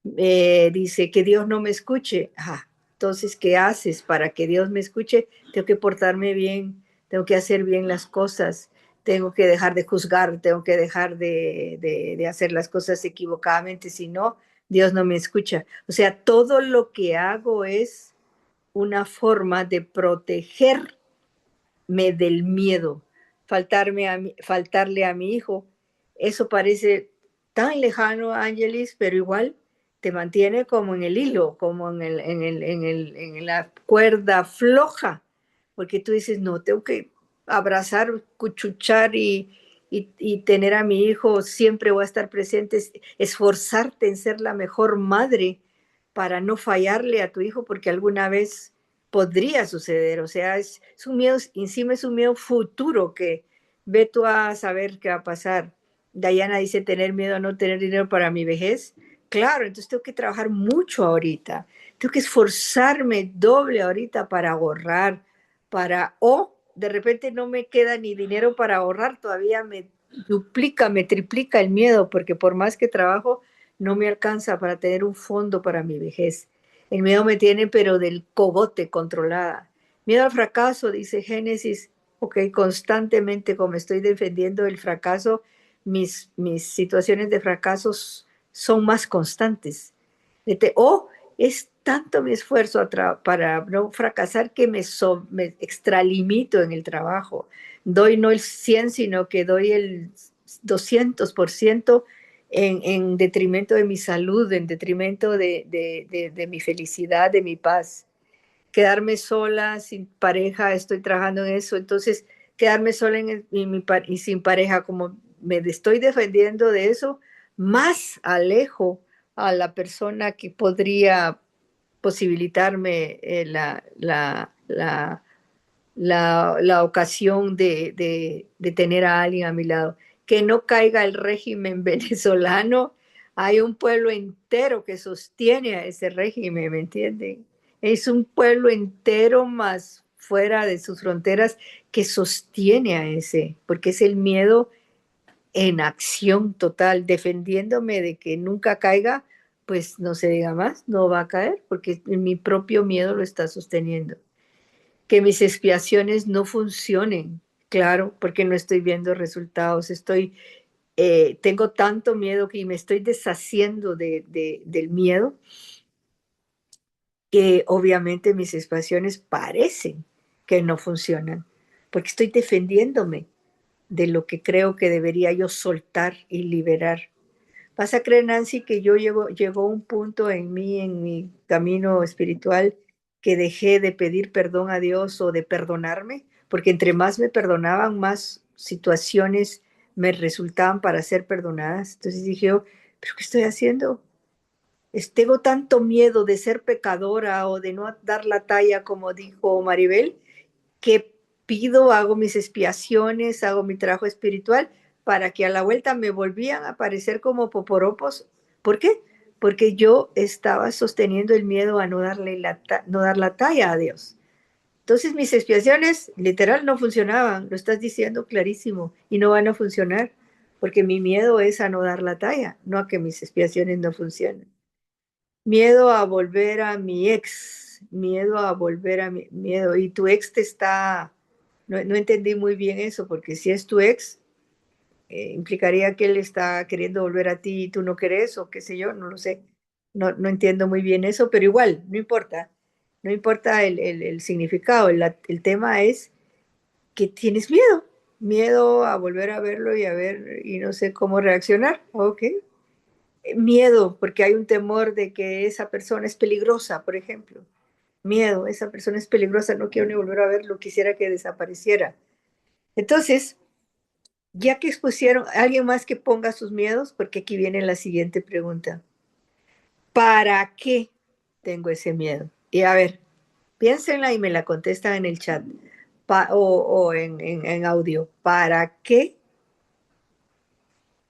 Dice que Dios no me escuche. Entonces, ¿qué haces para que Dios me escuche? Tengo que portarme bien, tengo que hacer bien las cosas, tengo que dejar de juzgar, tengo que dejar de hacer las cosas equivocadamente, si no, Dios no me escucha. O sea, todo lo que hago es una forma de protegerme del miedo. Faltarle a mi hijo, eso parece tan lejano, Ángelis, pero igual te mantiene como en el hilo, como en la cuerda floja, porque tú dices, no, tengo que abrazar, cuchuchar y tener a mi hijo, siempre voy a estar presente, esforzarte en ser la mejor madre para no fallarle a tu hijo, porque alguna vez podría suceder, o sea, es un miedo, encima es un miedo futuro que ve tú a saber qué va a pasar. Diana dice tener miedo a no tener dinero para mi vejez. Claro, entonces tengo que trabajar mucho ahorita, tengo que esforzarme doble ahorita para ahorrar, o de repente no me queda ni dinero para ahorrar, todavía me duplica, me triplica el miedo, porque por más que trabajo, no me alcanza para tener un fondo para mi vejez. El miedo me tiene, pero del cogote controlada. Miedo al fracaso, dice Génesis, ok, constantemente como estoy defendiendo el fracaso, mis situaciones de fracasos son más constantes. O es tanto mi esfuerzo para no fracasar que me extralimito en el trabajo. Doy no el 100, sino que doy el 200% en detrimento de mi salud, en detrimento de mi felicidad, de mi paz. Quedarme sola, sin pareja, estoy trabajando en eso. Entonces, quedarme sola y sin pareja, como me estoy defendiendo de eso, más alejo a la persona que podría posibilitarme la ocasión de tener a alguien a mi lado. Que no caiga el régimen venezolano. Hay un pueblo entero que sostiene a ese régimen, ¿me entienden? Es un pueblo entero más fuera de sus fronteras que sostiene a ese, porque es el miedo en acción total, defendiéndome de que nunca caiga, pues no se diga más, no va a caer, porque mi propio miedo lo está sosteniendo. Que mis expiaciones no funcionen, claro, porque no estoy viendo resultados, tengo tanto miedo que me estoy deshaciendo del miedo, que obviamente mis expiaciones parecen que no funcionan, porque estoy defendiéndome de lo que creo que debería yo soltar y liberar. Vas a creer, Nancy, que llegó un punto en mí, en mi camino espiritual, que dejé de pedir perdón a Dios o de perdonarme, porque entre más me perdonaban, más situaciones me resultaban para ser perdonadas. Entonces dije yo, ¿pero qué estoy haciendo? Tengo tanto miedo de ser pecadora o de no dar la talla, como dijo Maribel, que pido, hago mis expiaciones, hago mi trabajo espiritual para que a la vuelta me volvían a aparecer como poporopos. ¿Por qué? Porque yo estaba sosteniendo el miedo a no dar la talla a Dios. Entonces mis expiaciones literal no funcionaban, lo estás diciendo clarísimo, y no van a funcionar, porque mi miedo es a no dar la talla, no a que mis expiaciones no funcionen. Miedo a volver a mi ex, miedo a volver a mi miedo. Y tu ex no entendí muy bien eso, porque si es tu ex, implicaría que él está queriendo volver a ti y tú no querés, o qué sé yo, no lo sé. No entiendo muy bien eso, pero igual, no importa. No importa el significado. El tema es que tienes miedo, miedo a volver a verlo y no sé cómo reaccionar. Ok. Miedo, porque hay un temor de que esa persona es peligrosa, por ejemplo. Miedo, esa persona es peligrosa, no quiero ni volver a verlo, quisiera que desapareciera. Entonces, ya que expusieron, alguien más que ponga sus miedos, porque aquí viene la siguiente pregunta. ¿Para qué tengo ese miedo? Y a ver, piénsenla y me la contestan en el chat o en audio. ¿Para qué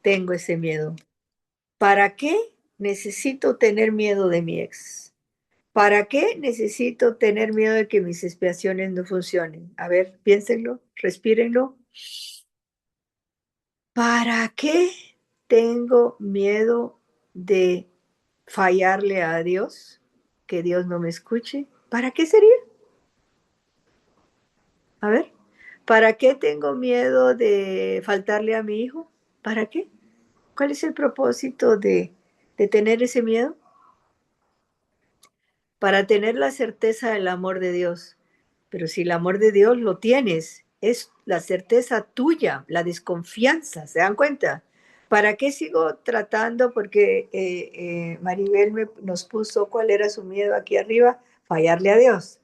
tengo ese miedo? ¿Para qué necesito tener miedo de mi ex? ¿Para qué necesito tener miedo de que mis expiaciones no funcionen? A ver, piénsenlo, respírenlo. ¿Para qué tengo miedo de fallarle a Dios? Que Dios no me escuche. ¿Para qué sería? A ver, ¿para qué tengo miedo de faltarle a mi hijo? ¿Para qué? ¿Cuál es el propósito de tener ese miedo? Para tener la certeza del amor de Dios. Pero si el amor de Dios lo tienes, es la certeza tuya, la desconfianza, ¿se dan cuenta? ¿Para qué sigo tratando? Porque Maribel nos puso cuál era su miedo aquí arriba, fallarle a Dios.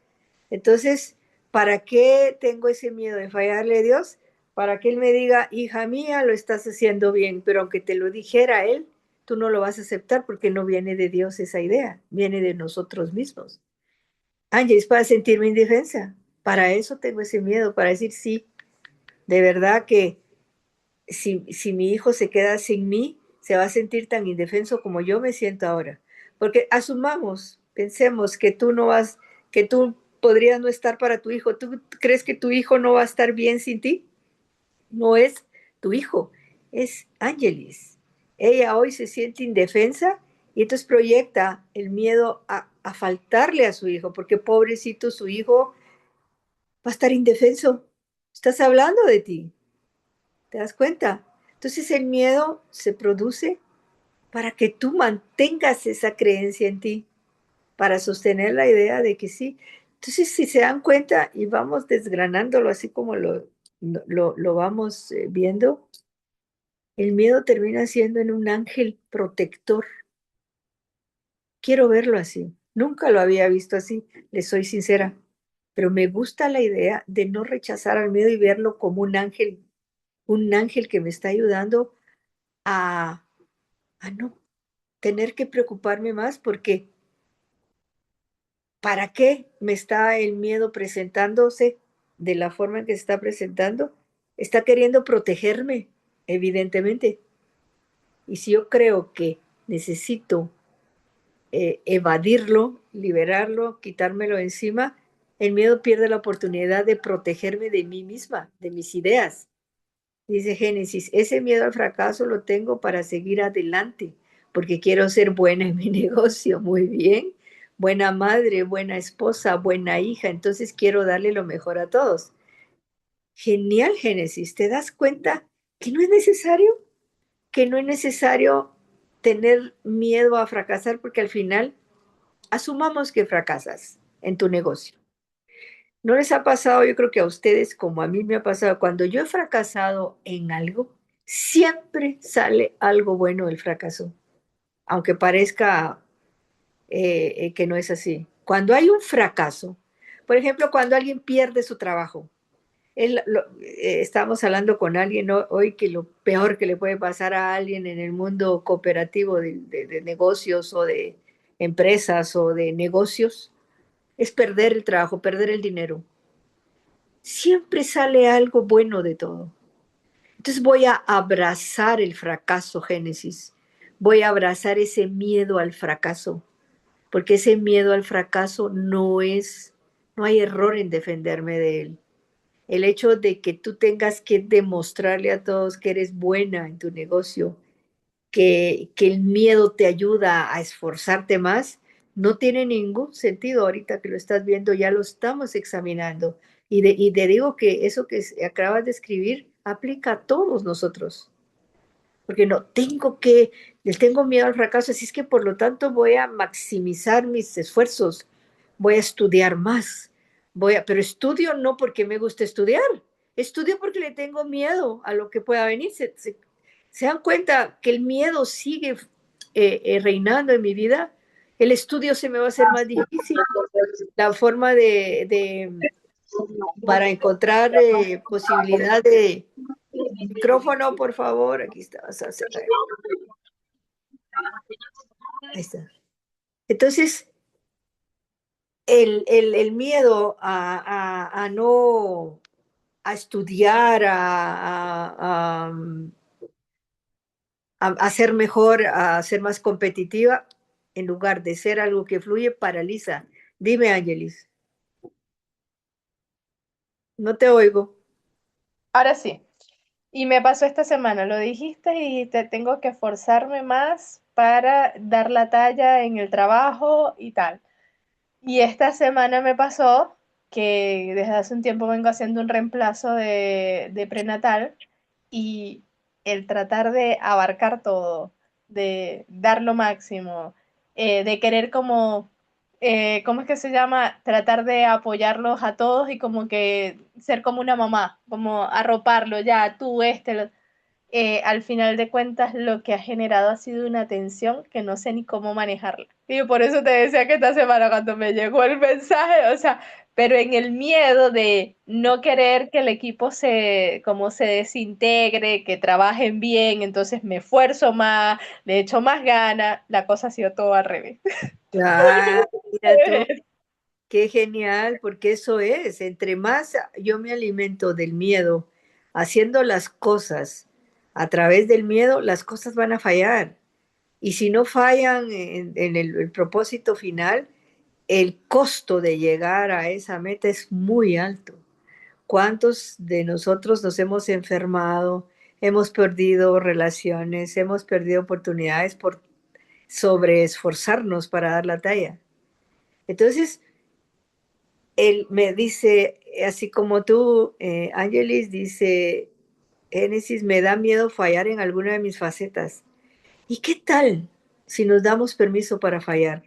Entonces, ¿para qué tengo ese miedo de fallarle a Dios? Para que Él me diga, hija mía, lo estás haciendo bien, pero aunque te lo dijera Él, tú no lo vas a aceptar porque no viene de Dios esa idea, viene de nosotros mismos. Ángel, es para sentirme indefensa. Para eso tengo ese miedo, para decir sí, de verdad que si mi hijo se queda sin mí, se va a sentir tan indefenso como yo me siento ahora. Porque asumamos, pensemos que tú no vas, que tú podrías no estar para tu hijo. ¿Tú crees que tu hijo no va a estar bien sin ti? No es tu hijo, es Ángelis. Ella hoy se siente indefensa y entonces proyecta el miedo a faltarle a su hijo, porque pobrecito su hijo va a estar indefenso. Estás hablando de ti. ¿Te das cuenta? Entonces el miedo se produce para que tú mantengas esa creencia en ti, para sostener la idea de que sí. Entonces, si se dan cuenta y vamos desgranándolo así como lo vamos viendo, el miedo termina siendo en un ángel protector. Quiero verlo así. Nunca lo había visto así, le soy sincera, pero me gusta la idea de no rechazar al miedo y verlo como un ángel que me está ayudando a no tener que preocuparme más porque ¿para qué me está el miedo presentándose de la forma en que se está presentando? Está queriendo protegerme, evidentemente. Y si yo creo que necesito evadirlo, liberarlo, quitármelo encima, el miedo pierde la oportunidad de protegerme de mí misma, de mis ideas. Dice Génesis, ese miedo al fracaso lo tengo para seguir adelante, porque quiero ser buena en mi negocio, muy bien, buena madre, buena esposa, buena hija, entonces quiero darle lo mejor a todos. Genial, Génesis, ¿te das cuenta que no es necesario? Que no es necesario tener miedo a fracasar, porque al final asumamos que fracasas en tu negocio. ¿No les ha pasado? Yo creo que a ustedes, como a mí me ha pasado, cuando yo he fracasado en algo, siempre sale algo bueno del fracaso, aunque parezca que no es así. Cuando hay un fracaso, por ejemplo, cuando alguien pierde su trabajo, estábamos hablando con alguien hoy que lo peor que le puede pasar a alguien en el mundo cooperativo de negocios o de empresas o de negocios es perder el trabajo, perder el dinero. Siempre sale algo bueno de todo. Entonces voy a abrazar el fracaso, Génesis. Voy a abrazar ese miedo al fracaso, porque ese miedo al fracaso no hay error en defenderme de él. El hecho de que tú tengas que demostrarle a todos que eres buena en tu negocio, que el miedo te ayuda a esforzarte más, no tiene ningún sentido ahorita que lo estás viendo, ya lo estamos examinando. Y te digo que eso que acabas de escribir aplica a todos nosotros, porque no tengo que, les tengo miedo al fracaso, así es que por lo tanto voy a maximizar mis esfuerzos, voy a estudiar más, pero estudio no porque me gusta estudiar, estudio porque le tengo miedo a lo que pueda venir. ¿Se dan cuenta que el miedo sigue reinando en mi vida? El estudio se me va a hacer más difícil. La forma para encontrar posibilidad de micrófono, por favor. Aquí está. Ahí está. Entonces, el miedo a no a estudiar, a ser mejor, a ser más competitiva, en lugar de ser algo que fluye, paraliza. Dime, Ángelis, no te oigo. Ahora sí. Y me pasó esta semana, lo dijiste y te tengo que esforzarme más para dar la talla en el trabajo y tal. Y esta semana me pasó que desde hace un tiempo vengo haciendo un reemplazo de prenatal y el tratar de abarcar todo, de dar lo máximo, de querer como, ¿cómo es que se llama? Tratar de apoyarlos a todos y como que ser como una mamá, como arroparlo, ya tú, al final de cuentas lo que ha generado ha sido una tensión que no sé ni cómo manejarla. Y por eso te decía que esta semana cuando me llegó el mensaje, o sea, pero en el miedo de no querer que el equipo como se desintegre, que trabajen bien, entonces me esfuerzo más, le echo más ganas, la cosa ha sido todo al revés. Claro, mira tú, qué genial, porque eso es, entre más yo me alimento del miedo, haciendo las cosas a través del miedo, las cosas van a fallar. Y si no fallan en el propósito final, el costo de llegar a esa meta es muy alto. ¿Cuántos de nosotros nos hemos enfermado, hemos perdido relaciones, hemos perdido oportunidades por sobreesforzarnos para dar la talla? Entonces, él me dice, así como tú, Ángelis, dice, Génesis, me da miedo fallar en alguna de mis facetas. ¿Y qué tal si nos damos permiso para fallar?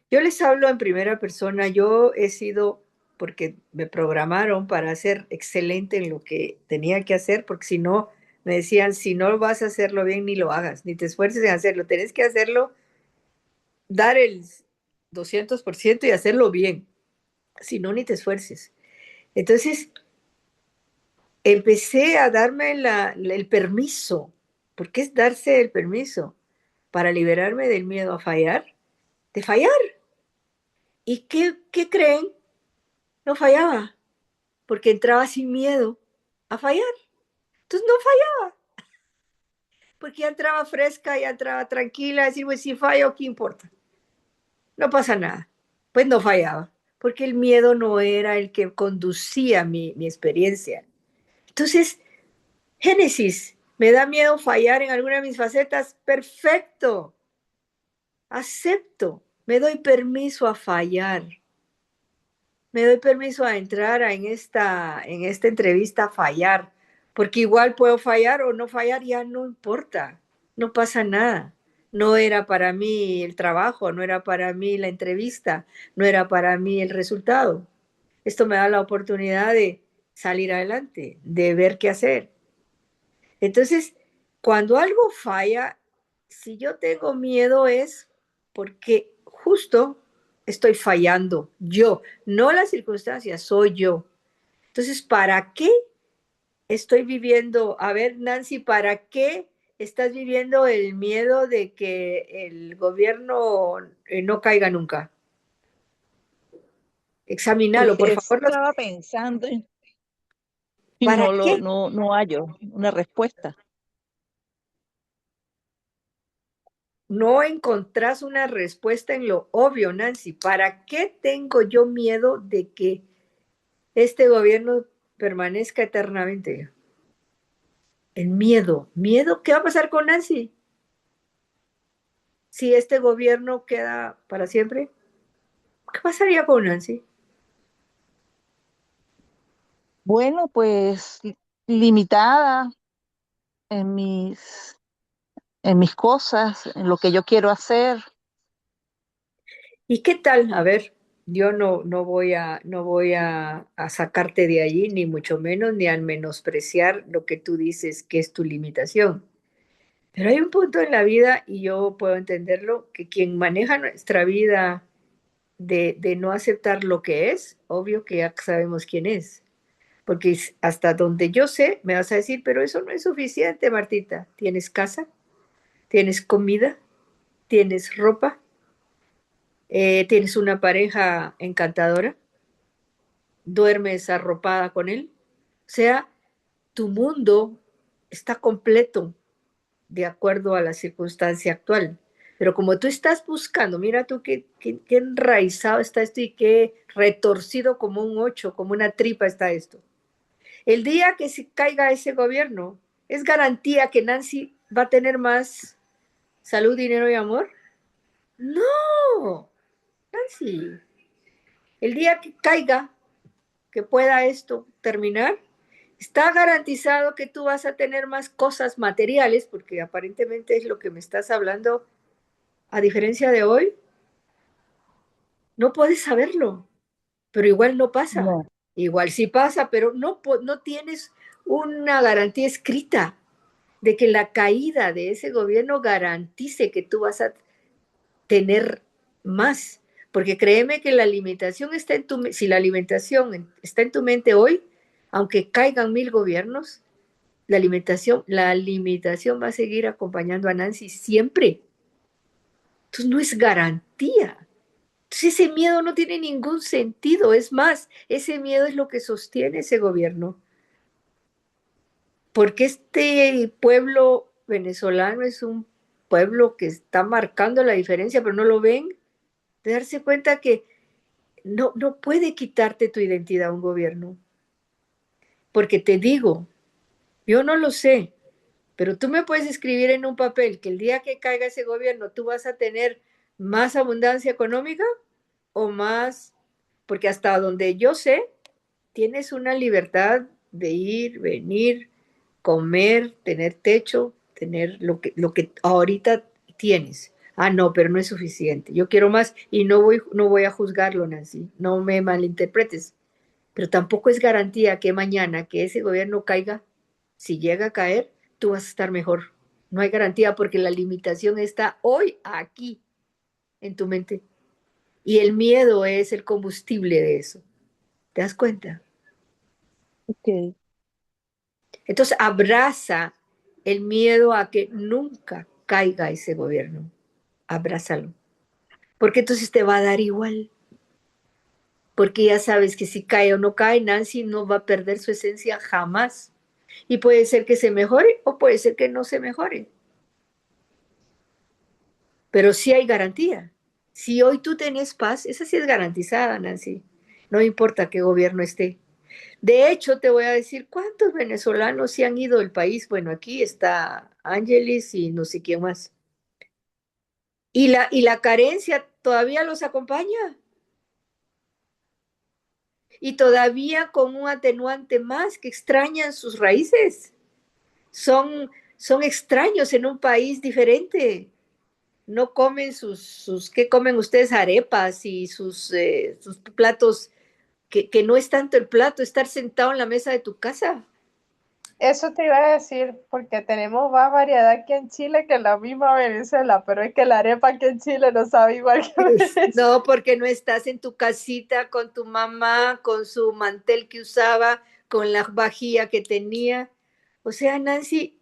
Yo les hablo en primera persona, yo he sido, porque me programaron para ser excelente en lo que tenía que hacer, porque si no, me decían, si no vas a hacerlo bien, ni lo hagas, ni te esfuerces en hacerlo, tenés que hacerlo, dar el 200% y hacerlo bien, si no, ni te esfuerces. Entonces, empecé a darme el permiso, porque es darse el permiso para liberarme del miedo a fallar, de fallar. ¿Y qué creen? No fallaba, porque entraba sin miedo a fallar. Entonces no fallaba, porque ya entraba fresca, ya entraba tranquila, a decir, pues si fallo, ¿qué importa? No pasa nada. Pues no fallaba, porque el miedo no era el que conducía mi experiencia. Entonces, Génesis, ¿me da miedo fallar en alguna de mis facetas? Perfecto, acepto, me doy permiso a fallar. Me doy permiso a entrar en esta entrevista a fallar, porque igual puedo fallar o no fallar, ya no importa, no pasa nada. No era para mí el trabajo, no era para mí la entrevista, no era para mí el resultado. Esto me da la oportunidad de salir adelante, de ver qué hacer. Entonces, cuando algo falla, si yo tengo miedo es porque justo estoy fallando yo, no las circunstancias, soy yo. Entonces, ¿para qué estoy viviendo? A ver, Nancy, ¿para qué estás viviendo el miedo de que el gobierno no caiga nunca? Examínalo, Pues por eso favor. estaba pensando y ¿Para qué? no hallo una respuesta. No encontrás una respuesta en lo obvio, Nancy. ¿Para qué tengo yo miedo de que este gobierno permanezca eternamente? El miedo. ¿Miedo? ¿Qué va a pasar con Nancy? Si este gobierno queda para siempre, ¿qué pasaría con Nancy? Bueno, pues limitada en en mis cosas, en lo que yo quiero hacer. ¿Y qué tal? A ver, yo no voy a sacarte de allí, ni mucho menos, ni a menospreciar lo que tú dices que es tu limitación. Pero hay un punto en la vida, y yo puedo entenderlo, que quien maneja nuestra vida de no aceptar lo que es, obvio que ya sabemos quién es. Porque hasta donde yo sé, me vas a decir, pero eso no es suficiente, Martita. ¿Tienes casa? ¿Tienes comida? ¿Tienes ropa? ¿Tienes una pareja encantadora? ¿Duermes arropada con él? O sea, tu mundo está completo de acuerdo a la circunstancia actual. Pero como tú estás buscando, mira tú qué enraizado está esto y qué retorcido como un ocho, como una tripa está esto. El día que se caiga ese gobierno, ¿es garantía que Nancy va a tener más salud, dinero y amor? No, Nancy. El día que caiga, que pueda esto terminar, está garantizado que tú vas a tener más cosas materiales, porque aparentemente es lo que me estás hablando, a diferencia de hoy, no puedes saberlo, pero igual no pasa. No. Igual sí pasa, pero no tienes una garantía escrita. de que la caída de ese gobierno garantice que tú vas a tener más. Porque créeme que la limitación está en tu mente. Si la alimentación está en tu mente hoy, aunque caigan 1000 gobiernos, la limitación va a seguir acompañando a Nancy siempre. Entonces no es garantía. Entonces ese miedo no tiene ningún sentido. Es más, ese miedo es lo que sostiene ese gobierno. Porque este pueblo venezolano es un pueblo que está marcando la diferencia, pero no lo ven. De darse cuenta que no puede quitarte tu identidad un gobierno. Porque te digo, yo no lo sé, pero tú me puedes escribir en un papel que el día que caiga ese gobierno tú vas a tener más abundancia económica o más, porque hasta donde yo sé, tienes una libertad de ir, venir, comer, tener techo, tener lo que ahorita tienes. Ah, no, pero no es suficiente. Yo quiero más y no voy a juzgarlo, Nancy. No me malinterpretes. Pero tampoco es garantía que mañana que ese gobierno caiga, si llega a caer, tú vas a estar mejor. No hay garantía porque la limitación está hoy aquí en tu mente. Y el miedo es el combustible de eso. ¿Te das cuenta? Ok. Entonces abraza el miedo a que nunca caiga ese gobierno. Abrázalo. Porque entonces te va a dar igual. Porque ya sabes que si cae o no cae, Nancy no va a perder su esencia jamás. Y puede ser que se mejore o puede ser que no se mejore. Pero sí hay garantía. Si hoy tú tenés paz, esa sí es garantizada, Nancy. No importa qué gobierno esté. De hecho, te voy a decir cuántos venezolanos se han ido del país. Bueno, aquí está Ángeles y no sé quién más. Y la carencia todavía los acompaña. Y todavía con un atenuante más que extrañan sus raíces. Son extraños en un país diferente. No comen ¿qué comen ustedes? Arepas y sus platos, que no es tanto el plato, estar sentado en la mesa de tu casa. Eso te iba a decir, porque tenemos más variedad aquí en Chile que en la misma Venezuela, pero es que la arepa aquí en Chile no sabe igual que en Venezuela. No, porque no estás en tu casita con tu mamá, con su mantel que usaba, con la vajilla que tenía. O sea, Nancy,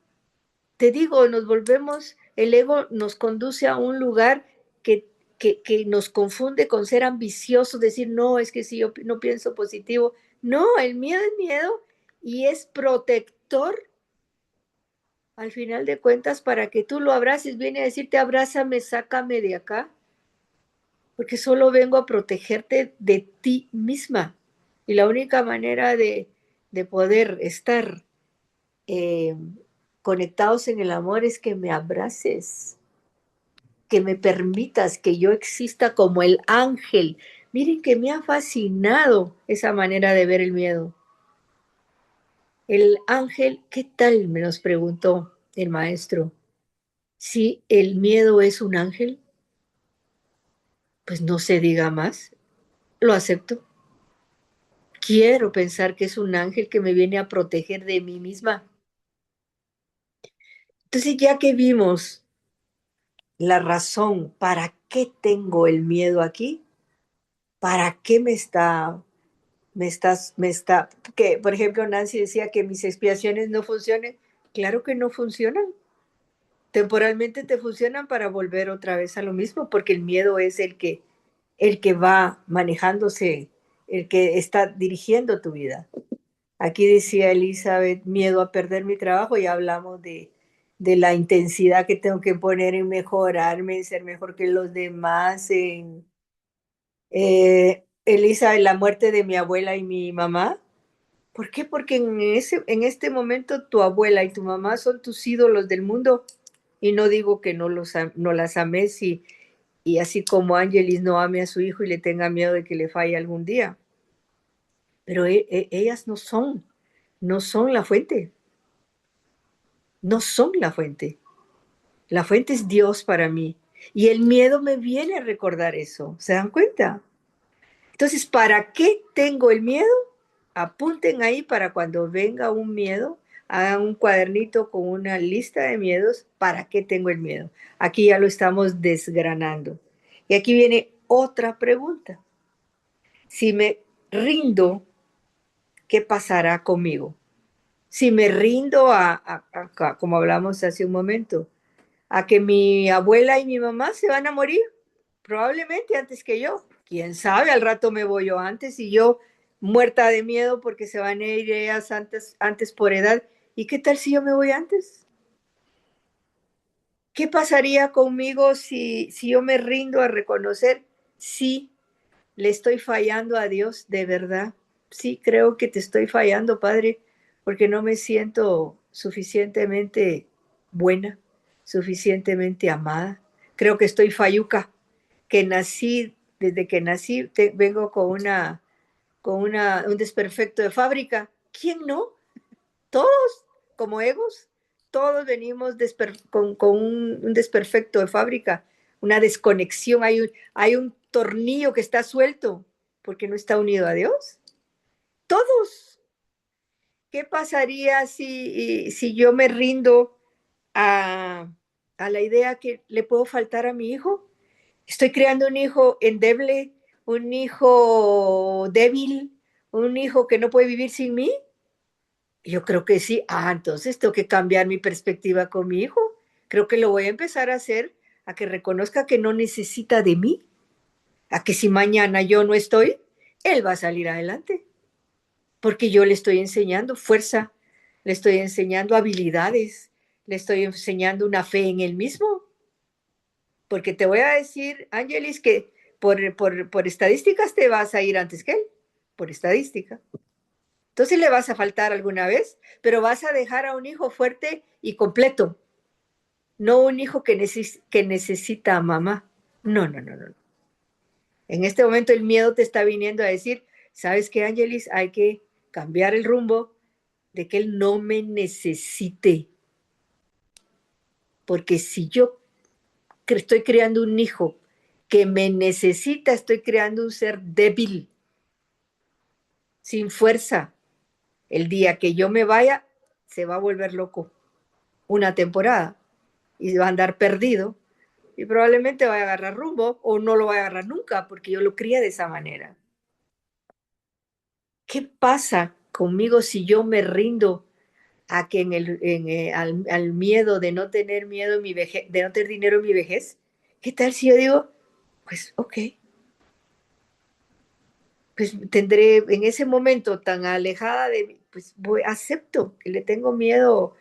te digo, el ego nos conduce a un lugar que nos confunde con ser ambiciosos, decir, no, es que si yo no pienso positivo. No, el miedo es miedo y es protector al final de cuentas para que tú lo abraces. Viene a decirte, abrázame, sácame de acá, porque solo vengo a protegerte de ti misma. Y la única manera de poder estar eh, conectados en el amor es que me abraces, que me permitas que yo exista como el ángel. Miren que me ha fascinado esa manera de ver el miedo. El ángel, ¿qué tal? Me nos preguntó el maestro. Si el miedo es un ángel, pues no se diga más, lo acepto. Quiero pensar que es un ángel que me viene a proteger de mí misma. Entonces, ya que vimos la razón para qué tengo el miedo aquí, para qué que por ejemplo Nancy decía que mis expiaciones no funcionen, claro que no funcionan. Temporalmente te funcionan para volver otra vez a lo mismo, porque el miedo es el que va manejándose, el que está dirigiendo tu vida. Aquí decía Elizabeth, miedo a perder mi trabajo, y hablamos de la intensidad que tengo que poner en mejorarme, en ser mejor que los demás, Elizabeth, la muerte de mi abuela y mi mamá. ¿Por qué? Porque en este momento tu abuela y tu mamá son tus ídolos del mundo. Y no digo que no las ames y así como Ángelis no ame a su hijo y le tenga miedo de que le falle algún día. Pero ellas no son la fuente. No son la fuente. La fuente es Dios para mí. Y el miedo me viene a recordar eso. ¿Se dan cuenta? Entonces, ¿para qué tengo el miedo? Apunten ahí para cuando venga un miedo, hagan un cuadernito con una lista de miedos. ¿Para qué tengo el miedo? Aquí ya lo estamos desgranando. Y aquí viene otra pregunta. Si me rindo, ¿qué pasará conmigo? Si me rindo como hablamos hace un momento, a que mi abuela y mi mamá se van a morir, probablemente antes que yo. Quién sabe, al rato me voy yo antes y yo muerta de miedo porque se van a ir ellas antes por edad. ¿Y qué tal si yo me voy antes? ¿Qué pasaría conmigo si yo me rindo a reconocer si le estoy fallando a Dios de verdad? Sí, creo que te estoy fallando, Padre, porque no me siento suficientemente buena, suficientemente amada. Creo que estoy falluca, que nací, desde que nací, vengo con un desperfecto de fábrica. ¿Quién no? Todos, como egos, todos venimos con un desperfecto de fábrica, una desconexión, hay un tornillo que está suelto porque no está unido a Dios. Todos. ¿Qué pasaría si yo me rindo a, a la idea que le puedo faltar a mi hijo? Estoy creando un hijo endeble, un hijo débil, un hijo que no puede vivir sin mí. Yo creo que sí. Entonces tengo que cambiar mi perspectiva con mi hijo. Creo que lo voy a empezar a hacer, a que reconozca que no necesita de mí, a que si mañana yo no estoy, él va a salir adelante, porque yo le estoy enseñando fuerza, le estoy enseñando habilidades, le estoy enseñando una fe en él mismo. Porque te voy a decir, Ángelis, que por estadísticas te vas a ir antes que él, por estadística. Entonces le vas a faltar alguna vez, pero vas a dejar a un hijo fuerte y completo, no un hijo que necesita a mamá. No, no, no, no. En este momento el miedo te está viniendo a decir, ¿sabes qué, Ángelis? Hay que cambiar el rumbo de que él no me necesite. Porque si yo estoy creando un hijo que me necesita, estoy creando un ser débil, sin fuerza. El día que yo me vaya, se va a volver loco una temporada y va a andar perdido y probablemente vaya a agarrar rumbo o no lo vaya a agarrar nunca porque yo lo cría de esa manera. ¿Qué pasa conmigo si yo me rindo a que al miedo de no tener miedo en mi vejez, de no tener dinero en mi vejez? ¿Qué tal si yo digo, pues ok, pues tendré en ese momento tan alejada de mí, pues acepto que le tengo miedo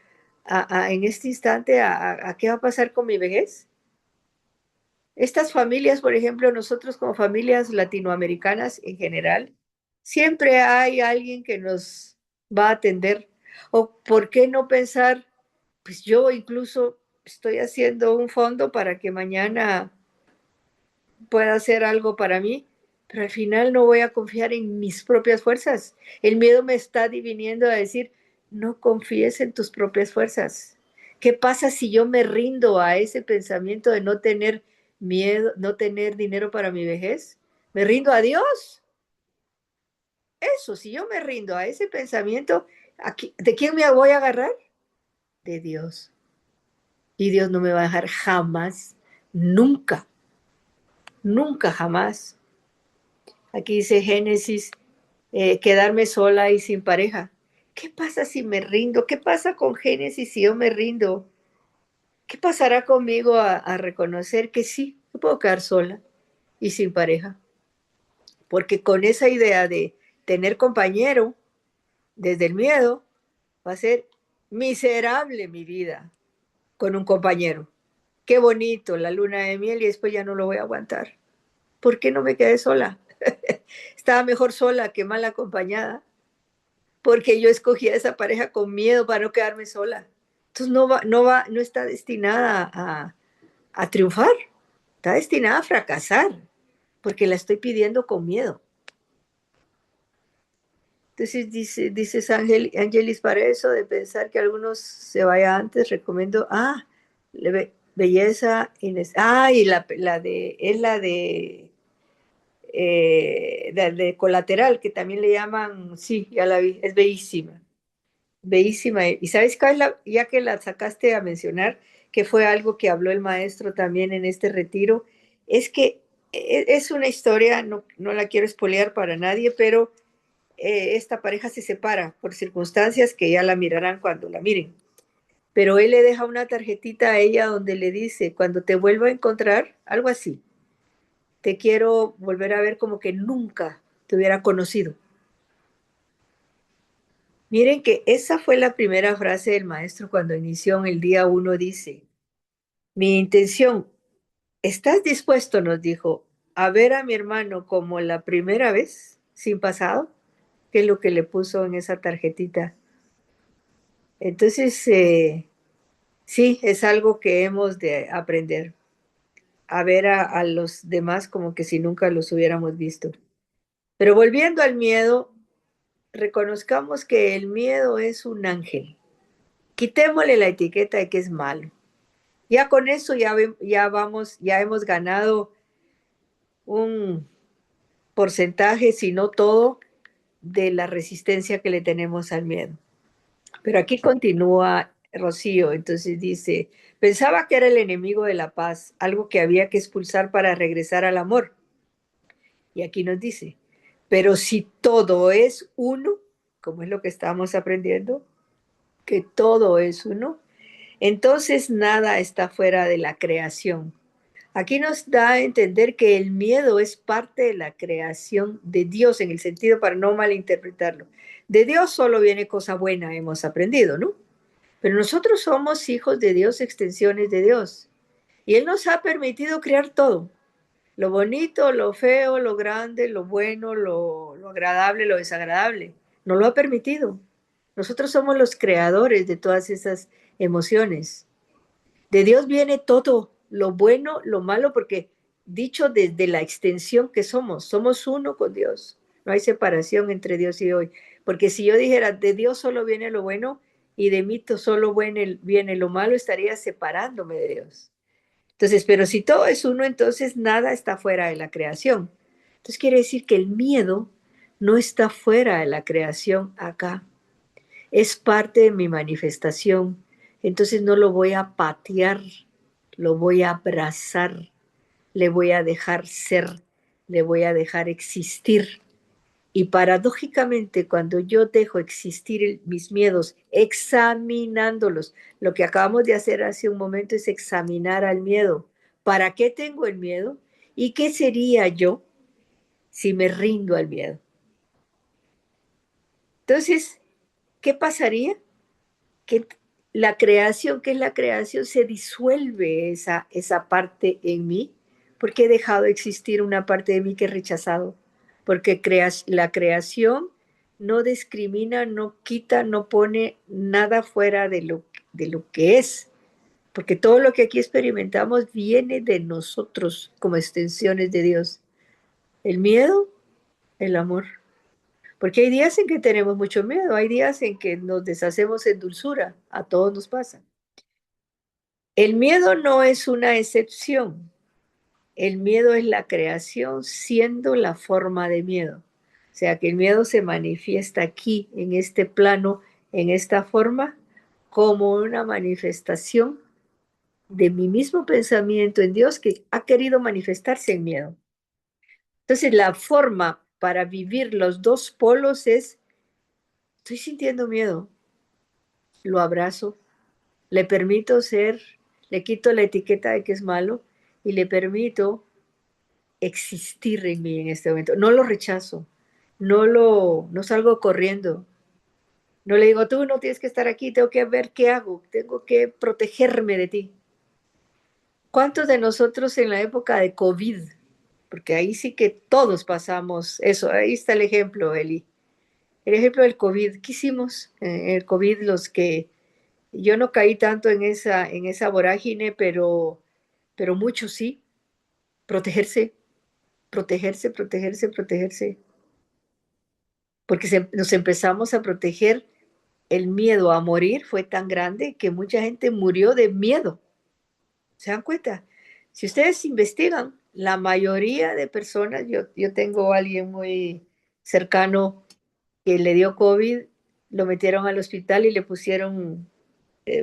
en este instante a qué va a pasar con mi vejez? Estas familias, por ejemplo, nosotros como familias latinoamericanas en general, siempre hay alguien que nos va a atender. ¿O por qué no pensar, pues yo incluso estoy haciendo un fondo para que mañana pueda hacer algo para mí, pero al final no voy a confiar en mis propias fuerzas? El miedo me está viniendo a decir, no confíes en tus propias fuerzas. ¿Qué pasa si yo me rindo a ese pensamiento de no tener miedo, no tener dinero para mi vejez? Me rindo a Dios. Eso, si yo me rindo a ese pensamiento, ¿de quién me voy a agarrar? De Dios. Y Dios no me va a dejar jamás, nunca, nunca jamás. Aquí dice Génesis, quedarme sola y sin pareja. ¿Qué pasa si me rindo? ¿Qué pasa con Génesis si yo me rindo? ¿Qué pasará conmigo a reconocer que sí, me puedo quedar sola y sin pareja? Porque con esa idea de tener compañero, desde el miedo, va a ser miserable mi vida con un compañero. Qué bonito la luna de miel y después ya no lo voy a aguantar. ¿Por qué no me quedé sola? Estaba mejor sola que mal acompañada, porque yo escogí a esa pareja con miedo para no quedarme sola. Entonces no está destinada a triunfar, está destinada a fracasar, porque la estoy pidiendo con miedo. Entonces dices Ángelis, para eso de pensar que algunos se vayan antes, recomiendo, belleza, y la de colateral, que también le llaman, sí, ya la vi, es bellísima. bellísima. Y ¿sabes cuál es ya que la sacaste a mencionar, que fue algo que habló el maestro también en este retiro, es que es una historia, no la quiero espolear para nadie, pero esta pareja se separa por circunstancias que ya la mirarán cuando la miren. Pero él le deja una tarjetita a ella donde le dice, cuando te vuelva a encontrar, algo así, te quiero volver a ver como que nunca te hubiera conocido. Miren que esa fue la primera frase del maestro cuando inició en el día 1, dice, mi intención, ¿estás dispuesto, nos dijo, a ver a mi hermano como la primera vez, sin pasado? Que es lo que le puso en esa tarjetita. Entonces, sí, es algo que hemos de aprender, a ver a los demás como que si nunca los hubiéramos visto. Pero volviendo al miedo, reconozcamos que el miedo es un ángel. Quitémosle la etiqueta de que es malo. Ya con eso ya hemos ganado un porcentaje, si no todo, de la resistencia que le tenemos al miedo. Pero aquí continúa Rocío, entonces dice, pensaba que era el enemigo de la paz, algo que había que expulsar para regresar al amor. Y aquí nos dice, pero si todo es uno, como es lo que estamos aprendiendo, que todo es uno, entonces nada está fuera de la creación. Aquí nos da a entender que el miedo es parte de la creación de Dios, en el sentido para no malinterpretarlo. De Dios solo viene cosa buena, hemos aprendido, ¿no? Pero nosotros somos hijos de Dios, extensiones de Dios. Y Él nos ha permitido crear todo. Lo bonito, lo feo, lo grande, lo bueno, lo agradable, lo desagradable. Nos lo ha permitido. Nosotros somos los creadores de todas esas emociones. De Dios viene todo, lo bueno, lo malo, porque dicho desde la extensión que somos uno con Dios. No hay separación entre Dios y hoy. Porque si yo dijera, de Dios solo viene lo bueno y de mí solo viene lo malo, estaría separándome de Dios. Entonces, pero si todo es uno, entonces nada está fuera de la creación. Entonces quiere decir que el miedo no está fuera de la creación acá. Es parte de mi manifestación. Entonces no lo voy a patear, lo voy a abrazar, le voy a dejar ser, le voy a dejar existir. Y paradójicamente, cuando yo dejo existir mis miedos, examinándolos, lo que acabamos de hacer hace un momento es examinar al miedo. ¿Para qué tengo el miedo? ¿Y qué sería yo si me rindo al miedo? Entonces, ¿qué pasaría? Que la creación, ¿qué es la creación? Se disuelve esa parte en mí, porque he dejado de existir una parte de mí que he rechazado, porque la creación no discrimina, no quita, no pone nada fuera de lo que es, porque todo lo que aquí experimentamos viene de nosotros como extensiones de Dios. El miedo, el amor. Porque hay días en que tenemos mucho miedo, hay días en que nos deshacemos en dulzura, a todos nos pasa. El miedo no es una excepción, el miedo es la creación siendo la forma de miedo. O sea que el miedo se manifiesta aquí, en este plano, en esta forma, como una manifestación de mi mismo pensamiento en Dios que ha querido manifestarse en miedo. Entonces la forma para vivir los dos polos es, estoy sintiendo miedo, lo abrazo, le permito ser, le quito la etiqueta de que es malo y le permito existir en mí en este momento. No lo rechazo, no salgo corriendo. No le digo, tú no tienes que estar aquí, tengo que ver qué hago, tengo que protegerme de ti. ¿Cuántos de nosotros en la época de COVID? Porque ahí sí que todos pasamos eso. Ahí está el ejemplo, Eli. El ejemplo del COVID. ¿Qué hicimos? El COVID, los que yo no caí tanto en esa vorágine, pero muchos sí. Protegerse, protegerse, protegerse, protegerse. Porque nos empezamos a proteger. El miedo a morir fue tan grande que mucha gente murió de miedo. ¿Se dan cuenta? Si ustedes investigan, la mayoría de personas, yo tengo a alguien muy cercano que le dio COVID, lo metieron al hospital y le pusieron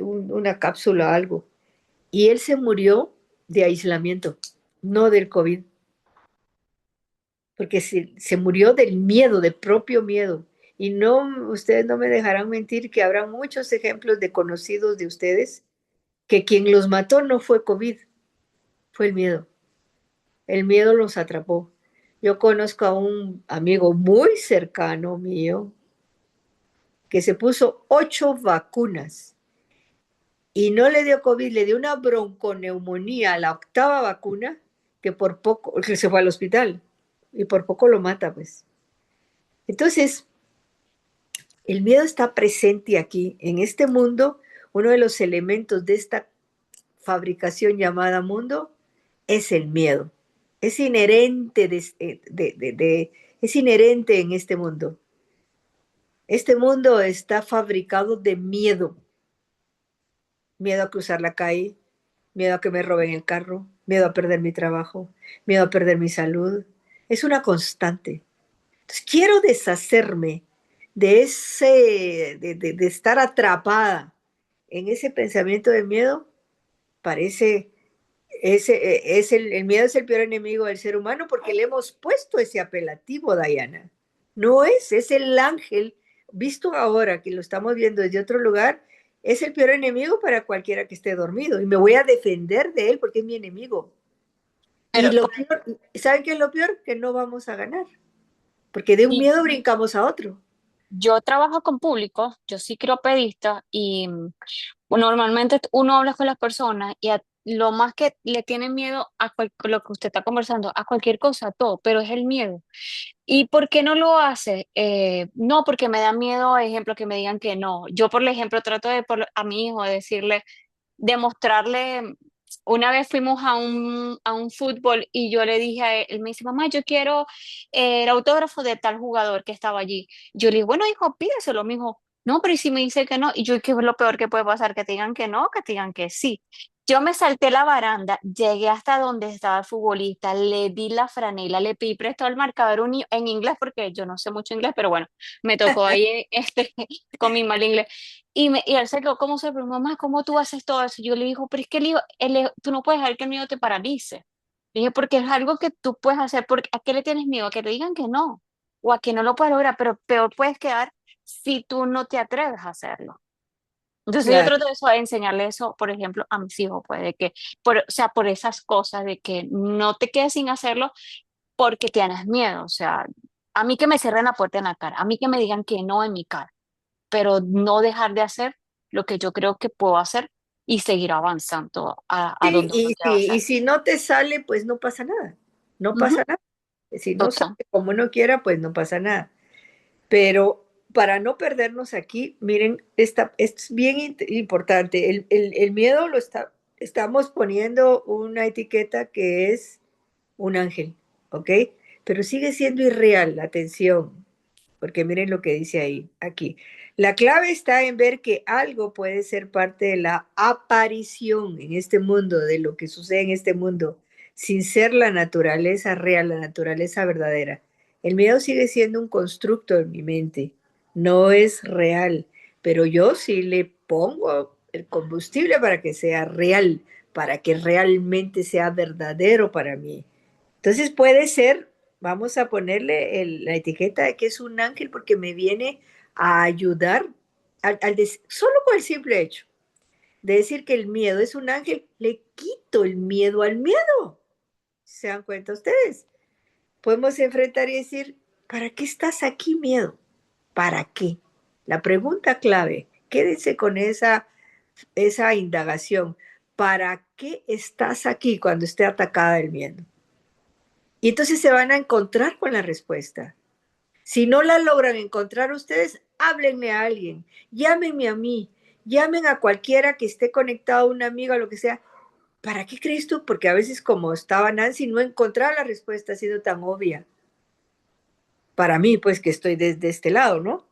una cápsula o algo. Y él se murió de aislamiento, no del COVID, porque se murió del miedo, del propio miedo. Y no, ustedes no me dejarán mentir que habrá muchos ejemplos de conocidos de ustedes que quien los mató no fue COVID, fue el miedo. El miedo los atrapó. Yo conozco a un amigo muy cercano mío que se puso 8 vacunas y no le dio COVID, le dio una bronconeumonía a la 8ª vacuna, que por poco, que se fue al hospital y por poco lo mata, pues. Entonces, el miedo está presente aquí, en este mundo. Uno de los elementos de esta fabricación llamada mundo es el miedo. Es inherente, es inherente en este mundo. Este mundo está fabricado de miedo. Miedo a cruzar la calle, miedo a que me roben el carro, miedo a perder mi trabajo, miedo a perder mi salud. Es una constante. Entonces, quiero deshacerme de de estar atrapada en ese pensamiento de miedo. Parece, el miedo es el peor enemigo del ser humano porque le hemos puesto ese apelativo, Diana. No es el ángel, visto ahora que lo estamos viendo desde otro lugar, es el peor enemigo para cualquiera que esté dormido y me voy a defender de él porque es mi enemigo. Y Pero, lo peor, ¿saben qué es lo peor? Que no vamos a ganar, porque de un y miedo brincamos a otro. yo trabajo con público, yo sí creo pedista y normalmente uno habla con las personas y lo más que le tienen miedo a lo que usted está conversando, a cualquier cosa, a todo, pero es el miedo. ¿Y por qué no lo hace? No, porque me da miedo, ejemplo, que me digan que no. Yo, por ejemplo, trato a mi hijo de decirle, demostrarle, una vez fuimos a un fútbol y yo le dije a él, él me dice, mamá, yo quiero el autógrafo de tal jugador que estaba allí. Yo le digo, bueno, hijo, pídeselo, mi hijo. No, pero ¿y si me dice que no? Y yo, ¿qué es lo peor que puede pasar? Que te digan que no, que te digan que sí. Yo me salté la baranda, llegué hasta donde estaba el futbolista, le di la franela, le pedí prestado el marcador en inglés, porque yo no sé mucho inglés, pero bueno, me tocó ahí con mi mal inglés. Y él se quedó como se pero mamá, ¿cómo tú haces todo eso? Yo le digo, pero es que tú no puedes dejar que el miedo te paralice. Le dije, porque es algo que tú puedes hacer, porque ¿a qué le tienes miedo? A que te digan que no, o a que no lo puedes lograr, pero peor puedes quedar si tú no te atreves a hacerlo. Entonces yo Claro. trato de eso, de enseñarle eso, por ejemplo, a mis hijos, pues, de que, o sea, por esas cosas, de que no te quedes sin hacerlo porque tienes miedo, o sea, a mí que me cierren la puerta en la cara, a mí que me digan que no en mi cara, pero no dejar de hacer lo que yo creo que puedo hacer y seguir avanzando a Sí, donde uno quiera y hacer. si no te sale, pues no pasa nada. No Ujú, pasa nada. Si no sale total. como uno quiera, pues no pasa nada. Pero para no perdernos aquí, miren, esto es bien importante. El miedo estamos poniendo una etiqueta que es un ángel, ¿ok? Pero sigue siendo irreal, atención, porque miren lo que dice ahí, aquí. La clave está en ver que algo puede ser parte de la aparición en este mundo, de lo que sucede en este mundo, sin ser la naturaleza real, la naturaleza verdadera. El miedo sigue siendo un constructo en mi mente, no es real, pero yo sí le pongo el combustible para que sea real, para que realmente sea verdadero para mí. Entonces puede ser, vamos a ponerle la etiqueta de que es un ángel porque me viene a ayudar solo con el simple hecho de decir que el miedo es un ángel, le quito el miedo al miedo. ¿Se dan cuenta ustedes? Podemos enfrentar y decir, ¿para qué estás aquí, miedo? ¿Para qué? La pregunta clave, quédense con esa indagación. ¿Para qué estás aquí cuando esté atacada el miedo? Y entonces se van a encontrar con la respuesta. Si no la logran encontrar ustedes, háblenme a alguien, llámenme a mí, llamen a cualquiera que esté conectado, una amiga, lo que sea. ¿Para qué crees tú? Porque a veces como estaba Nancy, no encontraba la respuesta, ha sido tan obvia. Para mí, pues que estoy desde este lado, ¿no?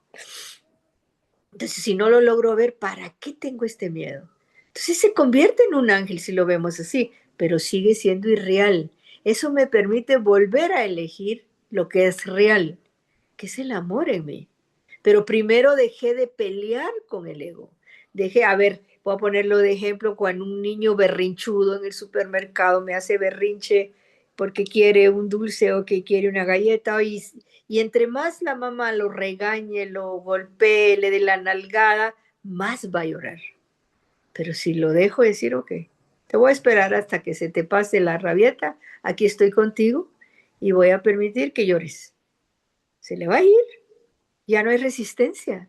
Entonces, si no lo logro ver, ¿para qué tengo este miedo? Entonces se convierte en un ángel si lo vemos así, pero sigue siendo irreal. Eso me permite volver a elegir lo que es real, que es el amor en mí. Pero primero dejé de pelear con el ego. A ver, voy a ponerlo de ejemplo, cuando un niño berrinchudo en el supermercado me hace berrinche porque quiere un dulce o que quiere una galleta, y entre más la mamá lo regañe, lo golpee, le dé la nalgada, más va a llorar. Pero si lo dejo decir, ok, te voy a esperar hasta que se te pase la rabieta, aquí estoy contigo y voy a permitir que llores. Se le va a ir, ya no hay resistencia,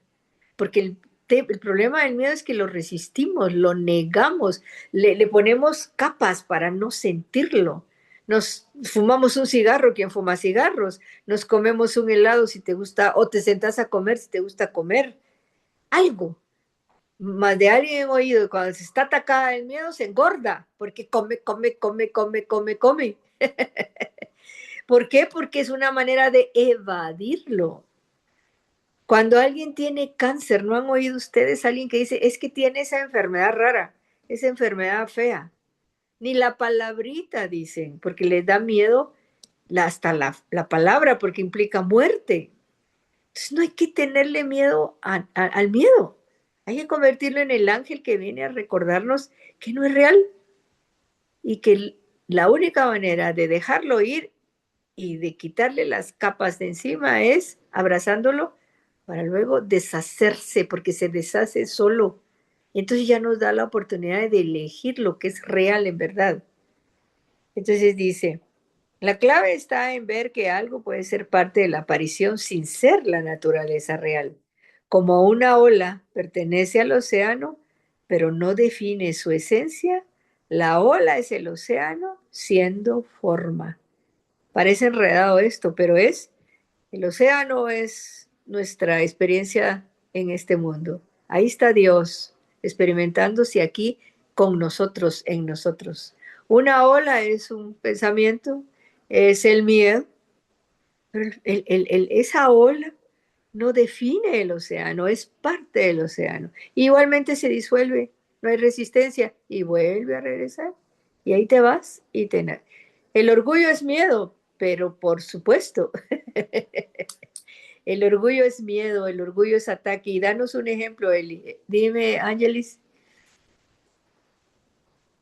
porque el problema del miedo es que lo resistimos, lo negamos, le ponemos capas para no sentirlo. Nos fumamos un cigarro, quien fuma cigarros, nos comemos un helado si te gusta, o te sentás a comer si te gusta comer algo. Más de alguien he oído, cuando se está atacada el miedo se engorda, porque come, come, come, come, come, come. ¿Por qué? Porque es una manera de evadirlo. Cuando alguien tiene cáncer, ¿no han oído ustedes a alguien que dice, es que tiene esa enfermedad rara, esa enfermedad fea? Ni la palabrita dicen, porque les da miedo hasta la palabra, porque implica muerte. Entonces no hay que tenerle miedo al miedo. Hay que convertirlo en el ángel que viene a recordarnos que no es real y que la única manera de dejarlo ir y de quitarle las capas de encima es abrazándolo para luego deshacerse, porque se deshace solo. Entonces ya nos da la oportunidad de elegir lo que es real en verdad. Entonces dice, la clave está en ver que algo puede ser parte de la aparición sin ser la naturaleza real. Como una ola pertenece al océano, pero no define su esencia, la ola es el océano siendo forma. Parece enredado esto, pero el océano es nuestra experiencia en este mundo. Ahí está Dios experimentándose aquí con nosotros, en nosotros. Una ola es un pensamiento, es el miedo, pero esa ola no define el océano, es parte del océano. Igualmente se disuelve, no hay resistencia y vuelve a regresar. Y ahí te vas y El orgullo es miedo, pero por supuesto, el orgullo es miedo, el orgullo es ataque. Y danos un ejemplo, Eli. Dime, Ángelis.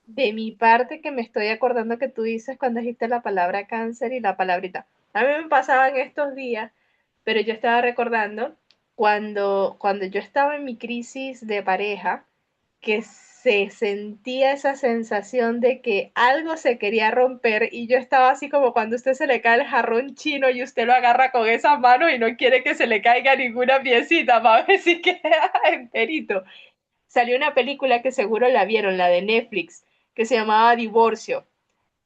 De mi parte, que me estoy acordando que tú dices cuando dijiste la palabra cáncer y la palabrita. A mí me pasaba en estos días, pero yo estaba recordando cuando yo estaba en mi crisis de pareja, que se sentía esa sensación de que algo se quería romper y yo estaba así como cuando a usted se le cae el jarrón chino y usted lo agarra con esa mano y no quiere que se le caiga ninguna piecita para ver si queda enterito. Salió una película que seguro la vieron, la de Netflix, que se llamaba Divorcio,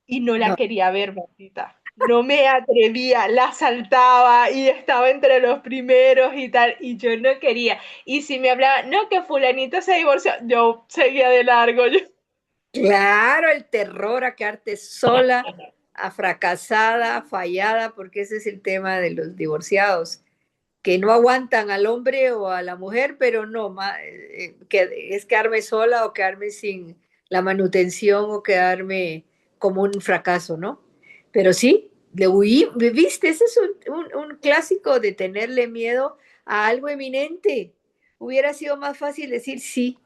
y no la No, quería ver, Martita. No me atrevía, la saltaba y estaba entre los primeros y tal, y yo no quería. Y si me hablaba, no, que fulanito se divorció, yo seguía de largo. Yo... claro, el terror a quedarte sola, a fracasada, fallada, porque ese es el tema de los divorciados, que no aguantan al hombre o a la mujer, pero no, que es quedarme sola o quedarme sin la manutención o quedarme como un fracaso, ¿no? Pero sí, le huí, ¿viste? Ese es un clásico de tenerle miedo a algo eminente. Hubiera sido más fácil decir, sí,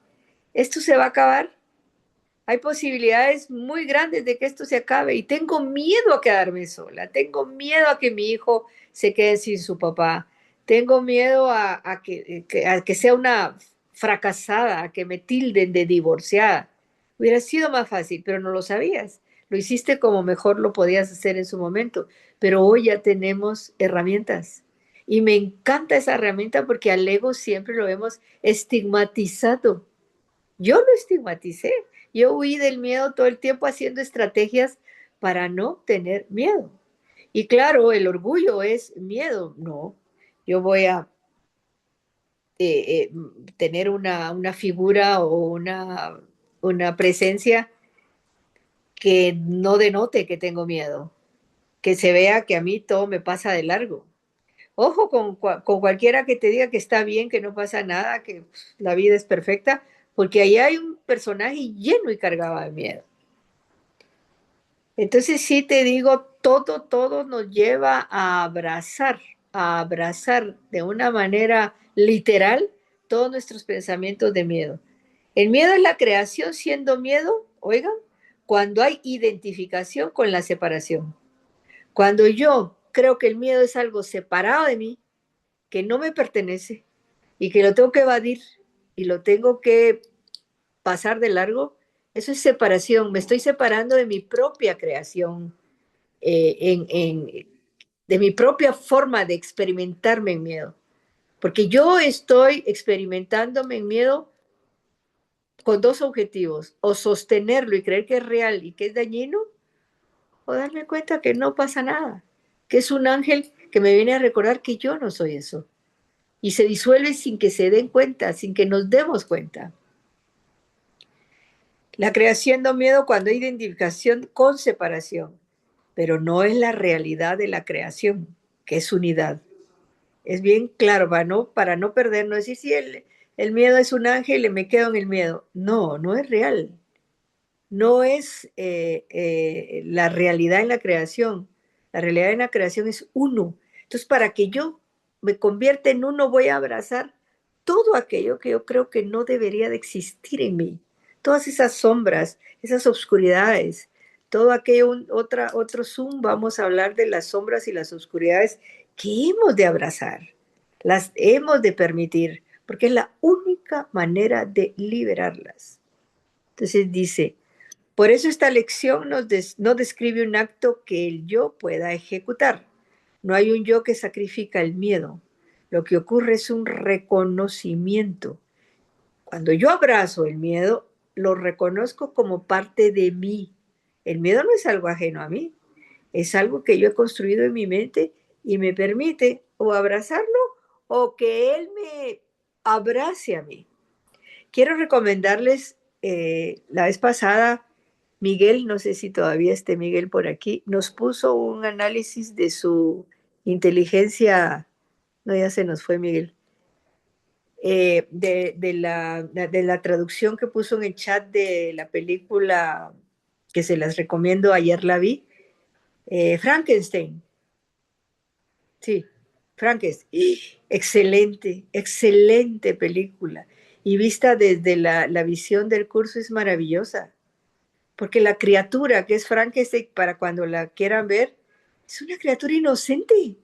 esto se va a acabar. Hay posibilidades muy grandes de que esto se acabe y tengo miedo a quedarme sola, tengo miedo a que mi hijo se quede sin su papá, tengo miedo a que sea una fracasada, a que me tilden de divorciada. Hubiera sido más fácil, pero no lo sabías. Lo hiciste como mejor lo podías hacer en su momento, pero hoy ya tenemos herramientas. Y me encanta esa herramienta porque al ego siempre lo hemos estigmatizado. Yo lo estigmaticé. Yo huí del miedo todo el tiempo haciendo estrategias para no tener miedo. Y claro, el orgullo es miedo. No, yo voy a tener una figura o una presencia que no denote que tengo miedo, que se vea que a mí todo me pasa de largo. Ojo con cualquiera que te diga que está bien, que no pasa nada, que la vida es perfecta, porque ahí hay un personaje lleno y cargado de miedo. Entonces sí te digo, todo nos lleva a abrazar de una manera literal, todos nuestros pensamientos de miedo. El miedo es la creación siendo miedo, oigan, cuando hay identificación con la separación. Cuando yo creo que el miedo es algo separado de mí, que no me pertenece y que lo tengo que evadir y lo tengo que pasar de largo, eso es separación. Me estoy separando de mi propia creación, de mi propia forma de experimentarme en miedo. Porque yo estoy experimentándome en miedo con dos objetivos, o sostenerlo y creer que es real y que es dañino, o darme cuenta que no pasa nada, que es un ángel que me viene a recordar que yo no soy eso. Y se disuelve sin que se den cuenta, sin que nos demos cuenta. La creación da miedo cuando hay identificación con separación, pero no es la realidad de la creación, que es unidad. Es bien claro, para no perder, no decir si el miedo es un ángel y me quedo en el miedo. No, no es real. No es la realidad en la creación. La realidad en la creación es uno. Entonces, para que yo me convierta en uno, voy a abrazar todo aquello que yo creo que no debería de existir en mí. Todas esas sombras, esas obscuridades, todo aquello, otro Zoom, vamos a hablar de las sombras y las obscuridades que hemos de abrazar, las hemos de permitir, porque es la única manera de liberarlas. Entonces dice, por eso esta lección no describe un acto que el yo pueda ejecutar. No hay un yo que sacrifica el miedo. Lo que ocurre es un reconocimiento. Cuando yo abrazo el miedo, lo reconozco como parte de mí. El miedo no es algo ajeno a mí, es algo que yo he construido en mi mente y me permite o abrazarlo o que él me abrace a mí. Quiero recomendarles, la vez pasada, Miguel, no sé si todavía esté Miguel por aquí, nos puso un análisis de su inteligencia, no, ya se nos fue Miguel, de la traducción que puso en el chat de la película que se las recomiendo, ayer la vi, Frankenstein, sí, Frankenstein, excelente, excelente película. Y vista desde la visión del curso es maravillosa. Porque la criatura que es Frankenstein, para cuando la quieran ver, es una criatura inocente.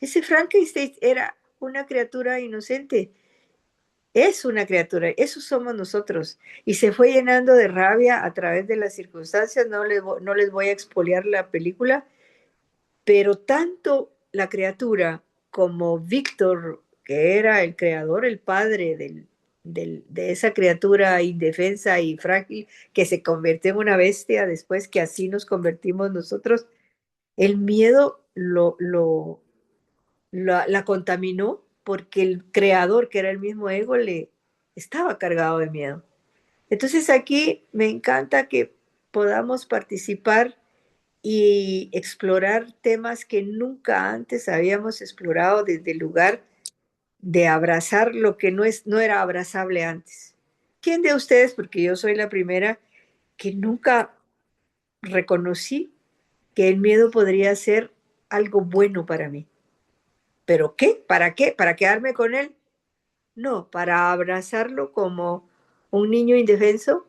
Ese Frankenstein era una criatura inocente. Es una criatura, eso somos nosotros. Y se fue llenando de rabia a través de las circunstancias. No les voy a expoliar la película, pero tanto la criatura como Víctor, que era el creador, el padre de esa criatura indefensa y frágil que se convirtió en una bestia después, que así nos convertimos nosotros, el miedo la contaminó porque el creador, que era el mismo ego, le estaba cargado de miedo. Entonces aquí me encanta que podamos participar y explorar temas que nunca antes habíamos explorado desde el lugar de abrazar lo que no era abrazable antes. ¿Quién de ustedes, porque yo soy la primera, que nunca reconocí que el miedo podría ser algo bueno para mí? ¿Pero qué? ¿Para qué? ¿Para quedarme con él? No, para abrazarlo como un niño indefenso,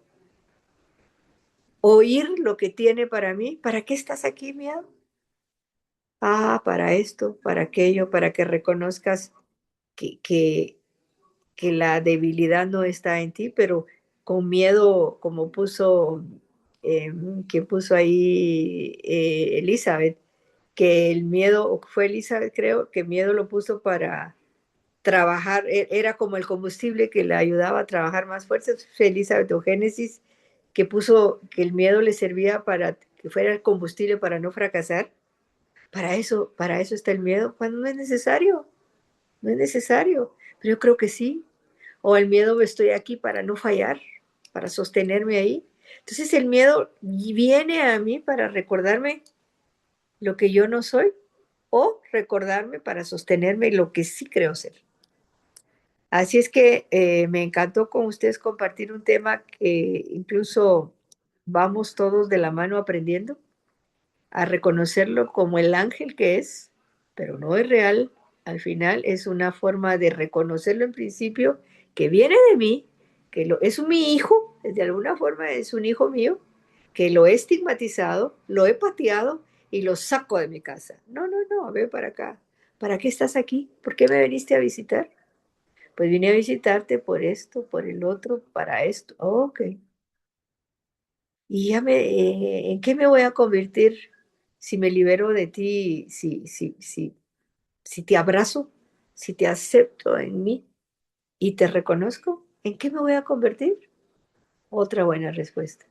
oír lo que tiene para mí. ¿Para qué estás aquí, miedo? Ah, para esto, para aquello, para que reconozcas que, que, que la debilidad no está en ti, pero con miedo, como que puso ahí Elizabeth, que el miedo, o fue Elizabeth creo, que miedo lo puso para trabajar, era como el combustible que le ayudaba a trabajar más fuerte. Fue Elizabeth o Génesis, que puso que el miedo le servía para que fuera el combustible para no fracasar. Para eso está el miedo, cuando no es necesario, no es necesario, pero yo creo que sí. O el miedo, estoy aquí para no fallar, para sostenerme ahí. Entonces el miedo viene a mí para recordarme lo que yo no soy o recordarme para sostenerme lo que sí creo ser. Así es que me encantó con ustedes compartir un tema que incluso vamos todos de la mano aprendiendo a reconocerlo como el ángel que es, pero no es real, Al final es una forma de reconocerlo en principio, que viene de mí, es mi hijo, de alguna forma es un hijo mío, que lo he estigmatizado, lo he pateado y lo saco de mi casa. No, no, no, ven para acá. ¿Para qué estás aquí? ¿Por qué me viniste a visitar? Pues vine a visitarte por esto, por el otro, para esto. Ok. ¿Y en qué me voy a convertir si me libero de ti, si te abrazo, si te acepto en mí y te reconozco? ¿En qué me voy a convertir? Otra buena respuesta.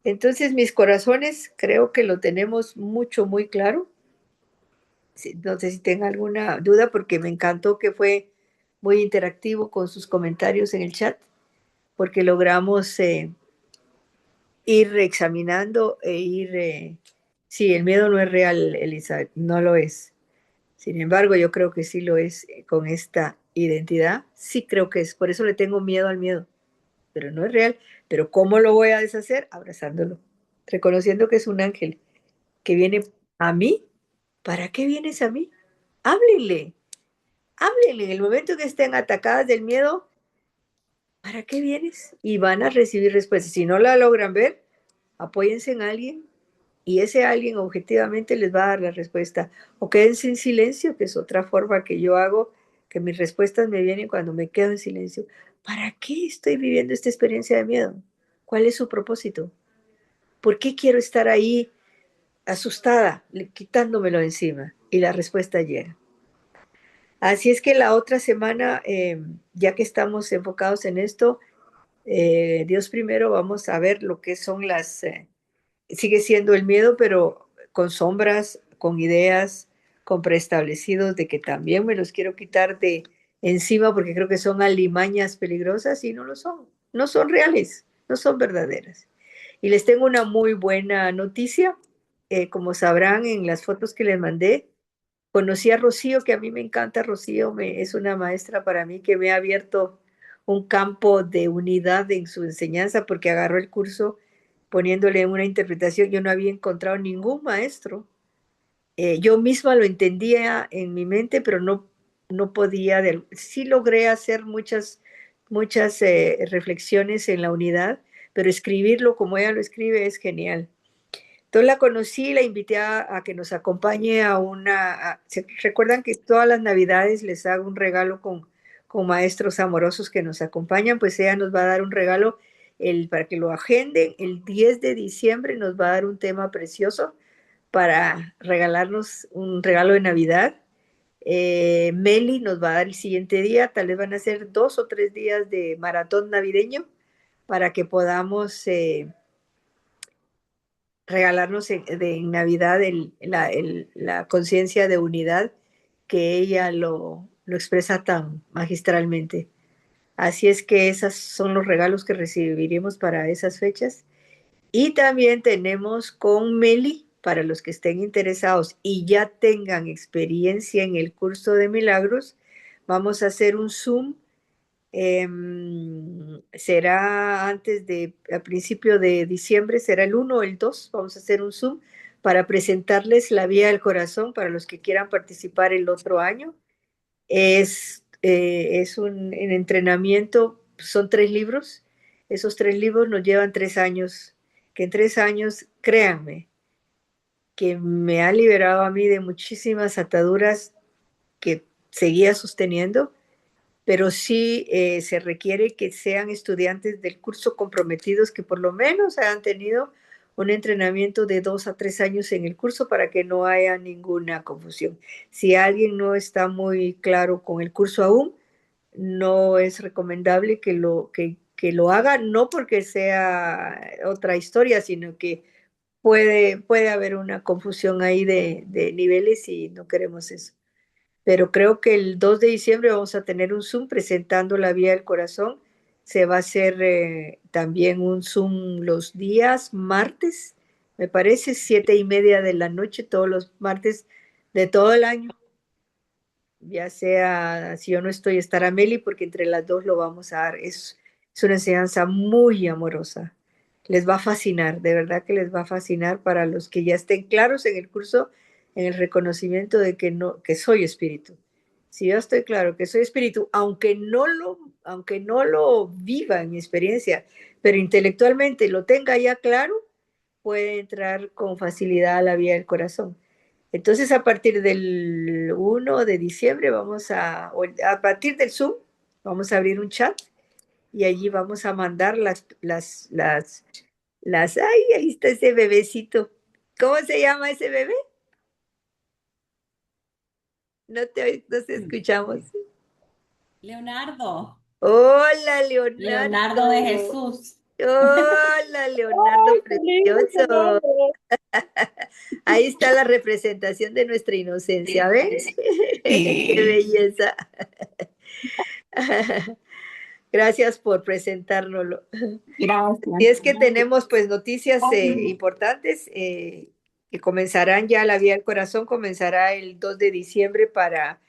Entonces, mis corazones creo que lo tenemos mucho, muy claro. No sé si tenga alguna duda porque me encantó que fue muy interactivo con sus comentarios en el chat, porque logramos ir examinando sí, el miedo no es real, Elisa, no lo es. Sin embargo, yo creo que sí lo es con esta identidad. Sí creo que es. Por eso le tengo miedo al miedo. Pero no es real. Pero ¿cómo lo voy a deshacer? Abrazándolo. Reconociendo que es un ángel que viene a mí. ¿Para qué vienes a mí? Háblenle. Háblenle. En el momento que estén atacadas del miedo, ¿para qué vienes? Y van a recibir respuestas. Si no la logran ver, apóyense en alguien y ese alguien objetivamente les va a dar la respuesta. O quédense en silencio, que es otra forma que yo hago, que mis respuestas me vienen cuando me quedo en silencio. ¿Para qué estoy viviendo esta experiencia de miedo? ¿Cuál es su propósito? ¿Por qué quiero estar ahí asustada, quitándomelo encima? Y la respuesta llega. Así es que la otra semana, ya que estamos enfocados en esto, Dios primero, vamos a ver lo que son sigue siendo el miedo, pero con sombras, con ideas, con preestablecidos de que también me los quiero quitar de encima porque creo que son alimañas peligrosas y no lo son. No son reales, no son verdaderas. Y les tengo una muy buena noticia. Como sabrán en las fotos que les mandé, conocí a Rocío, que a mí me encanta. Rocío es una maestra para mí que me ha abierto un campo de unidad en su enseñanza porque agarró el curso poniéndole una interpretación. Yo no había encontrado ningún maestro. Yo misma lo entendía en mi mente, pero no podía. Sí logré hacer muchas reflexiones en la unidad, pero escribirlo como ella lo escribe es genial. Entonces la conocí, la invité a que nos acompañe ¿se recuerdan que todas las navidades les hago un regalo con maestros amorosos que nos acompañan? Pues ella nos va a dar un regalo para que lo agenden. El 10 de diciembre nos va a dar un tema precioso para regalarnos un regalo de Navidad. Meli nos va a dar el siguiente día, tal vez van a ser 2 o 3 días de maratón navideño para que podamos regalarnos en Navidad la conciencia de unidad que ella lo expresa tan magistralmente. Así es que esos son los regalos que recibiremos para esas fechas. Y también tenemos con Meli, para los que estén interesados y ya tengan experiencia en el curso de milagros, vamos a hacer un Zoom. Será a principio de diciembre, será el 1 o el 2. Vamos a hacer un Zoom para presentarles la Vía del Corazón para los que quieran participar el otro año. Es un entrenamiento, son 3 libros. Esos 3 libros nos llevan 3 años, que en 3 años, créanme, que me ha liberado a mí de muchísimas ataduras que seguía sosteniendo, pero sí se requiere que sean estudiantes del curso comprometidos, que por lo menos hayan tenido un entrenamiento de 2 a 3 años en el curso para que no haya ninguna confusión. Si alguien no está muy claro con el curso aún, no es recomendable que lo haga, no porque sea otra historia, sino que puede haber una confusión ahí de niveles y no queremos eso. Pero creo que el 2 de diciembre vamos a tener un Zoom presentando la Vía del Corazón. Se va a hacer también un Zoom los días martes, me parece, 7:30 de la noche, todos los martes de todo el año. Ya sea, si yo no estoy, estará Meli, porque entre las dos lo vamos a dar. Es una enseñanza muy amorosa. Les va a fascinar, de verdad que les va a fascinar para los que ya estén claros en el curso, en el reconocimiento de que no, que soy espíritu Si yo estoy claro que soy espíritu, aunque no lo viva en mi experiencia, pero intelectualmente lo tenga ya claro, puede entrar con facilidad a la vía del corazón. Entonces, a partir del 1 de diciembre a partir del Zoom, vamos a abrir un chat y allí vamos a mandar ay, ahí está ese bebecito. ¿Cómo se llama ese bebé? No te escuchamos. Leonardo, Hola, Leonardo de Leonardo. Jesús. Hola, Leonardo, ¡Ay, qué lindo ese precioso. nombre! Ahí está la representación de nuestra inocencia, ¿ven? Qué Sí. belleza. Gracias por presentárnoslo. Gracias. Y es que tenemos pues noticias importantes que comenzarán ya, la vía del corazón comenzará el 2 de diciembre para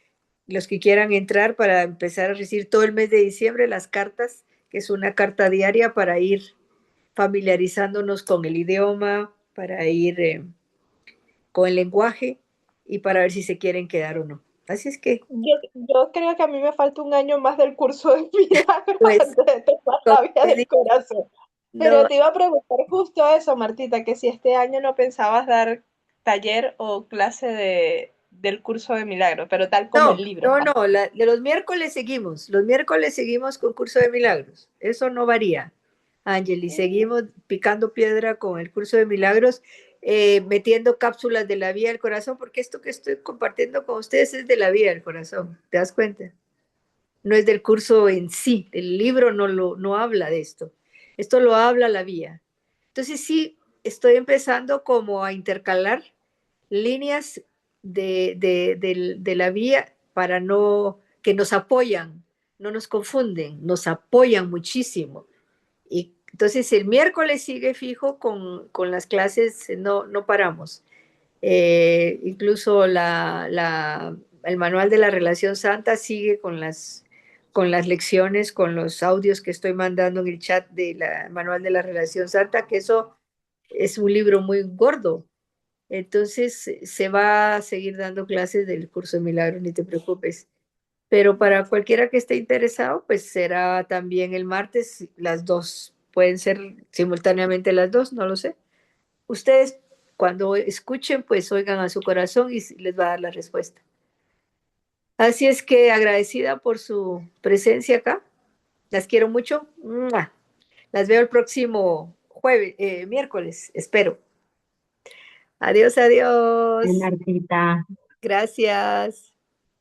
los que quieran entrar, para empezar a recibir todo el mes de diciembre las cartas, que es una carta diaria para ir familiarizándonos con el idioma, para ir con el lenguaje y para ver si se quieren quedar o no. Así es que, Yo creo que a mí me falta un año más del curso de milagros pues, antes de tomar como la vía te del digo, corazón. Pero no, te iba a preguntar justo eso, Martita, que si este año no pensabas dar taller o clase del curso de milagros, pero tal como el libro. de los miércoles seguimos con curso de milagros, eso no varía, Ángel, y seguimos picando piedra con el curso de milagros, metiendo cápsulas de la vía del corazón, porque esto que estoy compartiendo con ustedes es de la vía del corazón, ¿te das cuenta? No es del curso en sí, el libro no habla de esto lo habla la vía. Entonces sí, estoy empezando como a intercalar líneas de la vía para que nos apoyan, no nos confunden, nos apoyan muchísimo. Y entonces el miércoles sigue fijo con las clases, no paramos. Incluso el manual de la relación santa sigue con las lecciones, con los audios que estoy mandando en el chat del manual de la relación santa, que eso es un libro muy gordo. Entonces se va a seguir dando clases del curso de milagros, ni te preocupes. Pero para cualquiera que esté interesado, pues será también el martes las dos. Pueden ser simultáneamente las dos, no lo sé. Ustedes cuando escuchen, pues oigan a su corazón y les va a dar la respuesta. Así es que agradecida por su presencia acá. Las quiero mucho. ¡Mua! Las veo el próximo miércoles, espero. Adiós, adiós. Martita. Gracias.